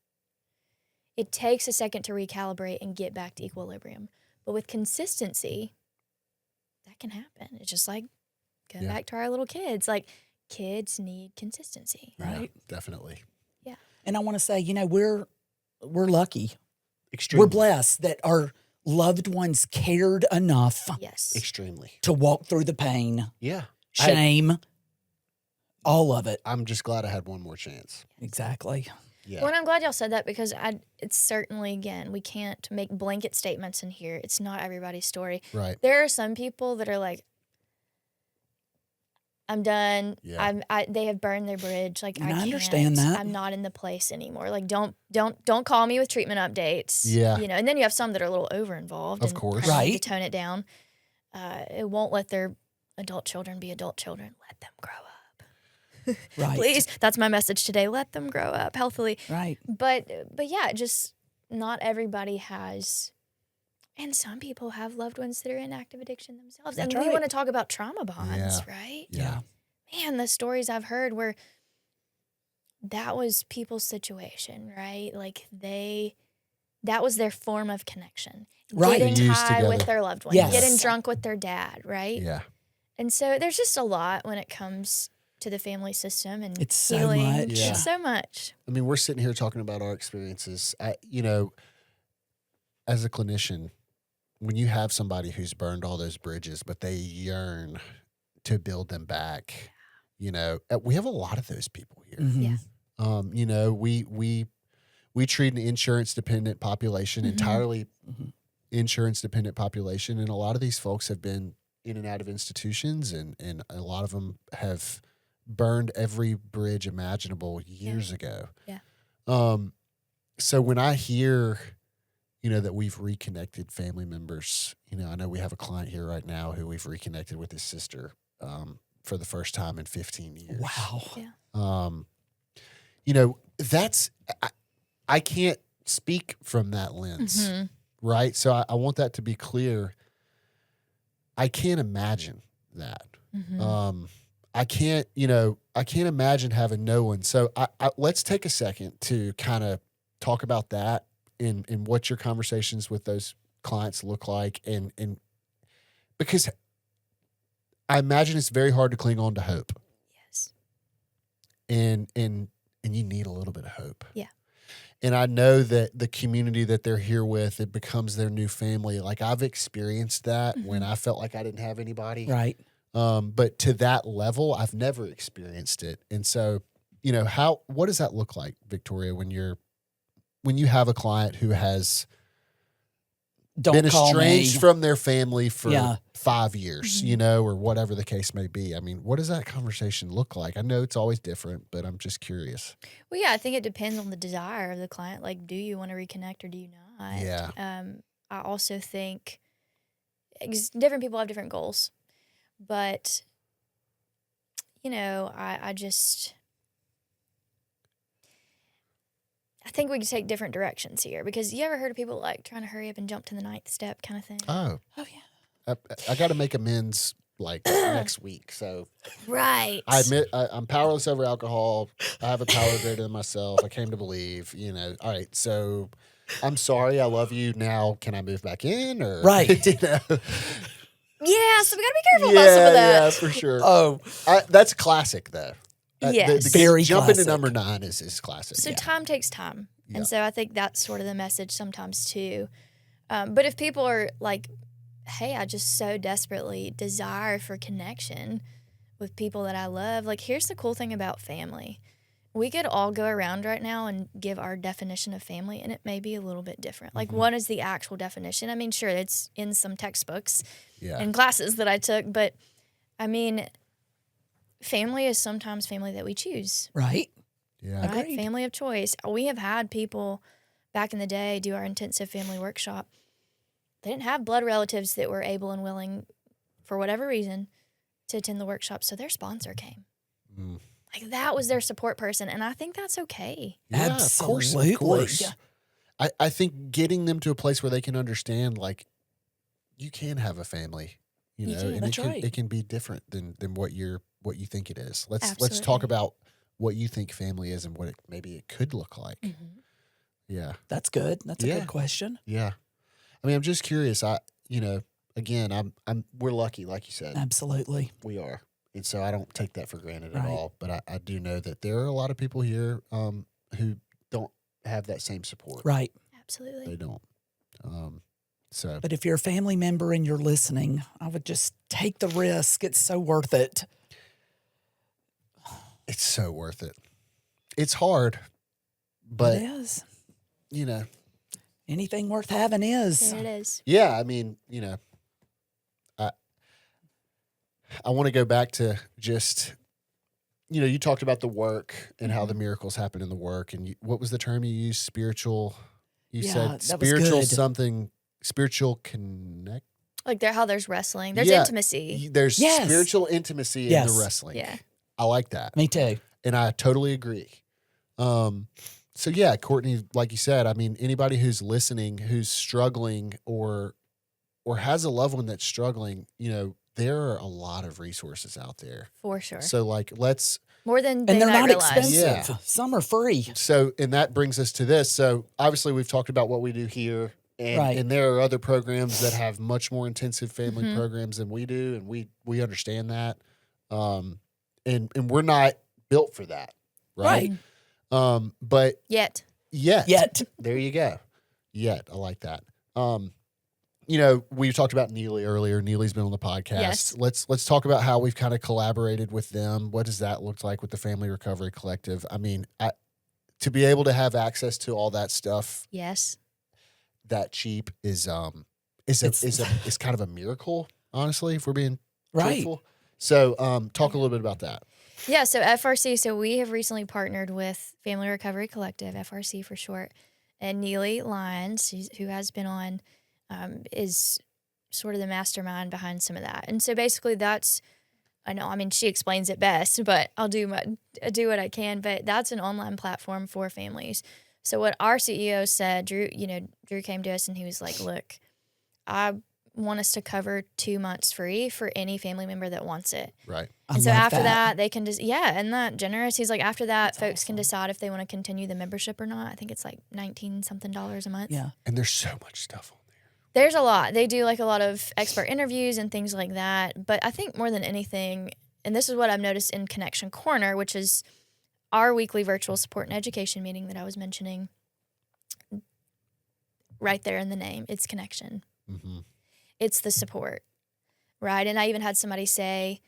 it takes a second to recalibrate and get back to equilibrium. But with consistency, that can happen. It's just like going back to our little kids. Like, kids need consistency. Right. Yeah, definitely. Yeah. And I want to say, we're lucky. Extremely. We're blessed that our loved ones cared enough Yes. Extremely. to walk through the pain, Yeah. shame, all of it. I'm just glad I had one more chance. Exactly. Yeah. Well, and I'm glad y'all said that, because it's certainly, again, we can't make blanket statements in here. It's not everybody's story. Right. There are some people that are like, I'm done. Yeah. They have burned their bridge. Like, And I can't. understand that. I'm not in the place anymore. Like, don't call me with treatment updates. Yeah. And then you have some that are a little over involved. Of course. Probably need Right. to tone it down. It won't let their adult children be adult children. Let them grow up. Right. Please. That's my message today. Let them grow up healthily. Right. But yeah, just not everybody has. And some people have loved ones that are in active addiction themselves. That's and we right. want to talk about trauma bonds, Yeah. right? Yeah. Man, the stories I've heard where that was people's situation, right? Like that was their form of connection. Right. Getting Used high together. with their loved one, Yes. getting drunk with their dad, right? Yeah. And so there's just a lot when it comes to the family system and It's so healing. much. Yeah. It's so much. I mean, we're sitting here talking about our experiences. As a clinician, when you have somebody who's burned all those bridges, but they yearn to build them back, we have a lot of those people here. Mhm. Yeah. We treat an insurance dependent population, entirely Mhm. insurance dependent population, and a lot of these folks have been in and out of institutions, and a lot of them have burned every bridge imaginable years ago. Yeah. So when I hear, that we've reconnected family members, I know we have a client here right now who we've reconnected with his sister for the first time in 15 years. Wow. Yeah. I can't speak from that lens, Mhm. right? So I want that to be clear. I can't imagine that. Mhm. I can't imagine having no one. So let's take a second to kind of talk about that and what your conversations with those clients look like. And because I imagine it's very hard to cling on to hope. Yes. And you need a little bit of hope. Yeah. And I know that the community that they're here with, it becomes their new family. Like, I've experienced that when I felt like I didn't have anybody. Right. But to that level, I've never experienced it. And so, what does that look like, Victoria, when you have a client who has Don't been call estranged me. from their family for Yeah. 5 years, you know, or whatever the case may be. I mean, what does that conversation look like? I know it's always different, but I'm just curious. Well, yeah, I think it depends on the desire of the client. Like, do you want to reconnect or do you not? Yeah. I also think different people have different goals, but you know, I think we could take different directions here, because you ever heard of people like trying to hurry up and jump to the ninth step kind of thing? Oh, Oh, yeah. I got to make amends like next week. So Right. I admit I'm powerless over alcohol. I have a power greater than myself. I came to believe, you know. All right, so I'm sorry. I love you. Now, can I move back in? Or Right. you know? Yeah, so we got to be careful about some of that. Yeah, for sure. Oh, That's classic though. Yes. Very jumping classic. to number 9 is classic. So yeah. time takes time. Yeah. And so I think that's sort of the message sometimes too. But if people are like, hey, I just so desperately desire for connection with people that I love, like, here's the cool thing about family. We could all go around right now and give our definition of family, and it may be a little bit different. Like, what is the actual definition? I mean, sure, it's in some textbooks Yeah. and classes that I took, but I mean, family is sometimes family that we choose. right. Yeah. Right? Agreed. Family of choice. We have had people back in the day do our intensive family workshop. They didn't have blood relatives that were able and willing, for whatever reason, to attend the workshop, so their sponsor came. Mm. Like, that was their support person, and I think that's okay. Yeah, Absolutely. Of course. I think getting them to a place where they can understand, like, you can have a family, you You know, can. and That's right. it can be different than what you think it is. Let's talk Absolutely. about what you think family is and what maybe it could look like. Mm-hmm. Yeah. That's good. That's a Yeah. good question. Yeah. I mean, I'm just curious. Again, we're lucky, like you said. Absolutely. We are. And so I don't take that for granted Right. at all. But I do know that there are a lot of people here who don't have that same support. Right. Absolutely. They don't. So But if you're a family member and you're listening, I would just take the risk. It's so worth it. it's so worth it. It's hard, but it is. you know, Anything worth having is. There it is. yeah. I mean, you know, I want to go back to just, you know, you talked about the work and how the miracles happen in the work, and what was the term you used? Spiritual. You Yeah, said that was spiritual good. something. Spiritual connect. Like, how there's wrestling. There's Yeah. intimacy. There's Yes. spiritual intimacy in Yes. the wrestling. Yeah. I like that. Me too. And I totally agree. So yeah, Courtney, like you said, I mean, anybody who's listening, who's struggling or has a loved one that's struggling, you know, there are a lot of resources out there. For sure. So like, More than they And they're might not realize. expensive. Yeah. Some are free. so, and that brings us to this. So obviously we've talked about what we do here, and, Right. and there are other programs that have much more intensive family Mhm. programs than we do. And we understand that. And we're not built for that. Right. But Yet. Yet. there you go. Yet. I like that. You know, we talked about Neely earlier. Neely's been on the podcast. Yes. Let's talk about how we've kind of collaborated with them. What does that look like with the Family Recovery Collective? I mean, to be able to have access to all that stuff Yes. that cheap is kind of a miracle, honestly, if we're being Right. truthful. So, talk a little bit about that. Yeah, so FRC, so we have recently partnered with Family Recovery Collective, FRC for short, and Neely Lyons, who has been on, is sort of the mastermind behind some of that. And so basically she explains it best, but I'll do what I can, but that's an online platform for families. So what our CEO said, Drew came to us and he was like, look, I want us to cover 2 months free for any family member that wants it. Right. I And so love after that, they can just, and that generous. He's like, after that, folks can decide if they want to continue the membership or not. I think it's like $19 something a month. Yeah. And there's so much stuff on there. There's a lot. They do like a lot of expert interviews and things like that. But I think more than anything, and this is what I've noticed in Connection Corner, which is our weekly virtual support and education meeting that I was mentioning, right there in the name, it's connection. Mm-hmm. It's the support, right? And I even had somebody say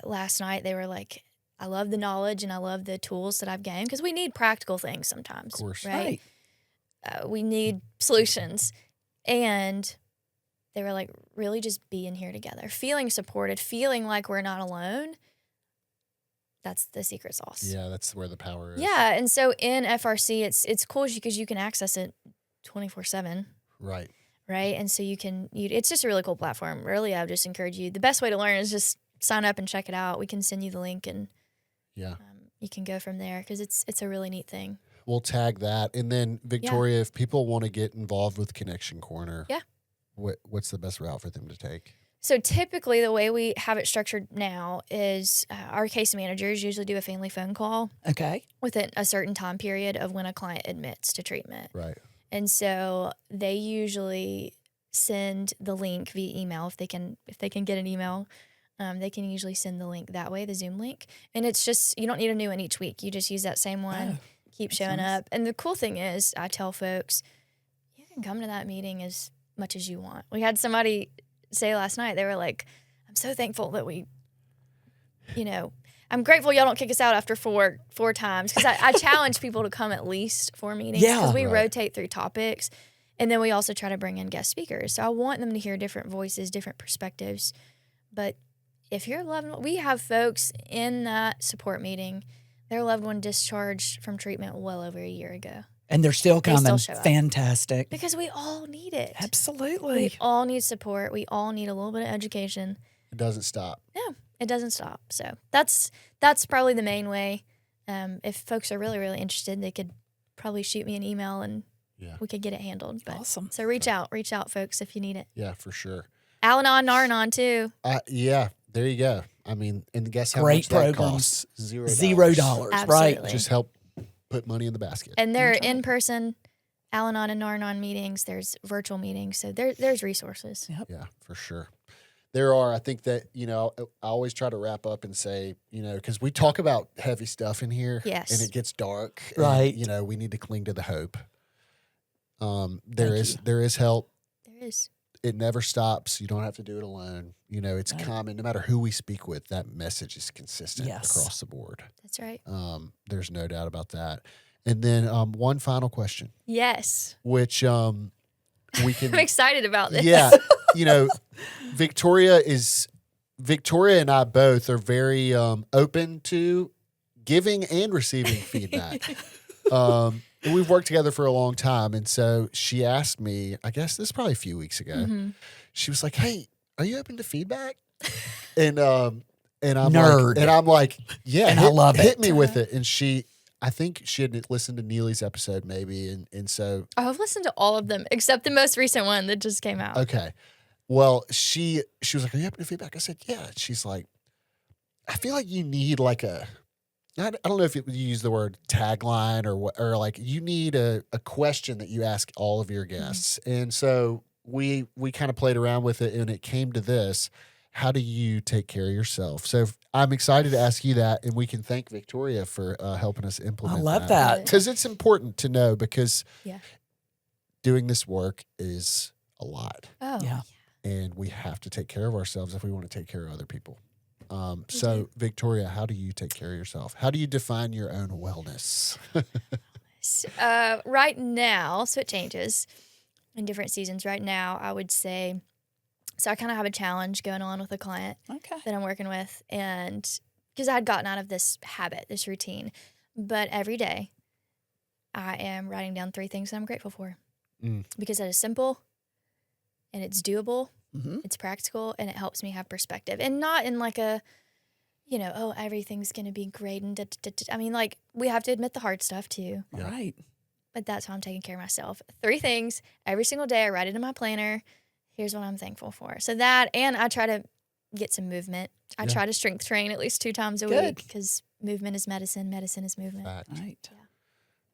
last night, they were like, I love the knowledge and I love the tools that I've gained, because we need practical things sometimes, Of course. right? We need solutions. And they were like, really just being here together, feeling supported, feeling like we're not alone. That's the secret sauce. Yeah, that's where the power is. Yeah, and so in FRC, it's cool because you can access it 24/7. Right. Right, and so it's just a really cool platform. Really, I would just encourage you. The best way to learn is just sign up and check it out. We can send you the link, and you can go from there because it's a really neat thing. We'll tag that, and then Victoria, if people want to get involved with Connection Corner, what's the best route for them to take? So typically the way we have it structured now is our case managers usually do a family phone call within a certain time period of when a client admits to treatment. Right. And so they usually send the link via email if they can get an email. They can usually send the link that way, the Zoom link. And it's just, you don't need a new one each week. You just use that same one, keep showing up. And the cool thing is I tell folks, you can come to that meeting as much as you want. We had somebody say last night, they were like, I'm so thankful that I'm grateful y'all don't kick us out after four times. Because I challenge people to come at least 4 meetings. Because we rotate through topics. And then we also try to bring in guest speakers. So I want them to hear different voices, different perspectives. But if your loved one, we have folks in that support meeting, their loved one discharged from treatment well over a year ago. And they're still coming. They still show up. Fantastic. Because we all need it. Absolutely. We all need support. We all need a little bit of education. It doesn't stop. No, it doesn't stop. So that's probably the main way. If folks are really, really interested, they could probably shoot me an email and we could get it handled. But, awesome. So reach out, folks, if you need it. Yeah, for sure. Al-Anon, Nar-Anon, too. Yeah, there you go. I mean, and guess how Great much that programs. costs? $0. $0, right? Absolutely. Just help put money in the basket. And there are in-person Al-Anon and Nar-Anon meetings. There's virtual meetings. So there's resources. Yep. Yeah, for sure. There are. I think that, I always try to wrap up and say, because we talk about heavy stuff in here. Yes. And it gets dark. Right. And, we need to cling to the hope. There is help. There is. It never stops. You don't have to do it alone. It's common. No matter who we speak with, that message is consistent across the board. That's right. There's no doubt about that. And then one final question. Yes. Which we can. I'm excited about this. Yeah. Victoria and I both are very open to giving and receiving feedback. And we've worked together for a long time. And so she asked me, I guess this is probably a few weeks ago. She was like, "Hey, are you open to feedback?" And I'm like, "Yeah." And I love it. Hit me with it. And I think she had listened to Neely's episode maybe. And so. I've listened to all of them except the most recent one that just came out. Okay. Well, she was like, "Are you open to feedback?" I said, "Yeah." She's like, "I feel like you need like I don't know if you use the word tagline or like you need a question that you ask all of your guests." And so we kind of played around with it and it came to this: how do you take care of yourself? So I'm excited to ask you that, and we can thank Victoria for helping us implement. I love that. Because it's important to know, because Yeah. doing this work is a lot. Oh. Yeah. And we have to take care of ourselves if we want to take care of other people. So, Victoria, how do you take care of yourself? How do you define your own wellness? Right now, so it changes in different seasons. Right now, I would say, so I kind of have a challenge going on with a client that I'm working with, and because I had gotten out of this habit, this routine, but every day I am writing down 3 things that I'm grateful for because that is simple and it's doable. It's practical, and it helps me have perspective, and not in like a, everything's going to be great. And I mean, like, we have to admit the hard stuff too. Yeah. Right. But that's how I'm taking care of myself. 3 things every single day. I write it in my planner. Here's what I'm thankful for. So that, and I try to get some movement. I try to strength train at least 2 times a week because movement is medicine. Medicine is movement. Fact. Right.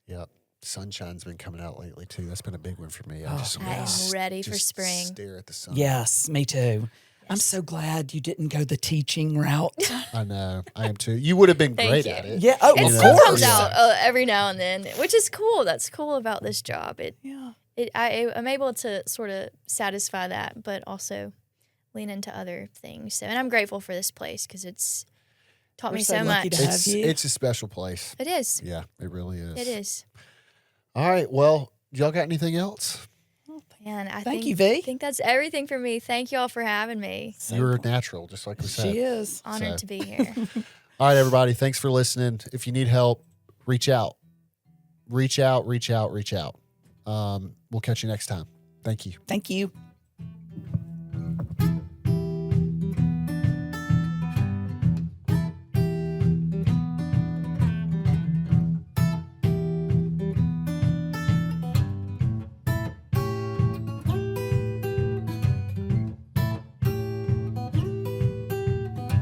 Yep. Sunshine's been coming out lately too. That's been a big one for me. I am ready for just spring. Stare at the sun. Yes, me too. I'm so glad you didn't go the teaching route. I know. I am too. You would have been great you. at it. Yeah. Oh, It of still course. comes out every now and then, which is cool. That's cool about this job. I'm able to sort of satisfy that, but also lean into other things. So, and I'm grateful for this place because it's taught me so lucky much. to have you. It's a special place. It is. Yeah, it really is. It is. All right. Well, y'all got anything else? Oh, And I Thank you, V. think that's everything for me. Thank you all for having me. You're a natural, just like we said. She is. Honored to be here. All right, everybody. Thanks for listening. If you need help, reach out. Reach out. We'll catch you next time. Thank you. Thank you.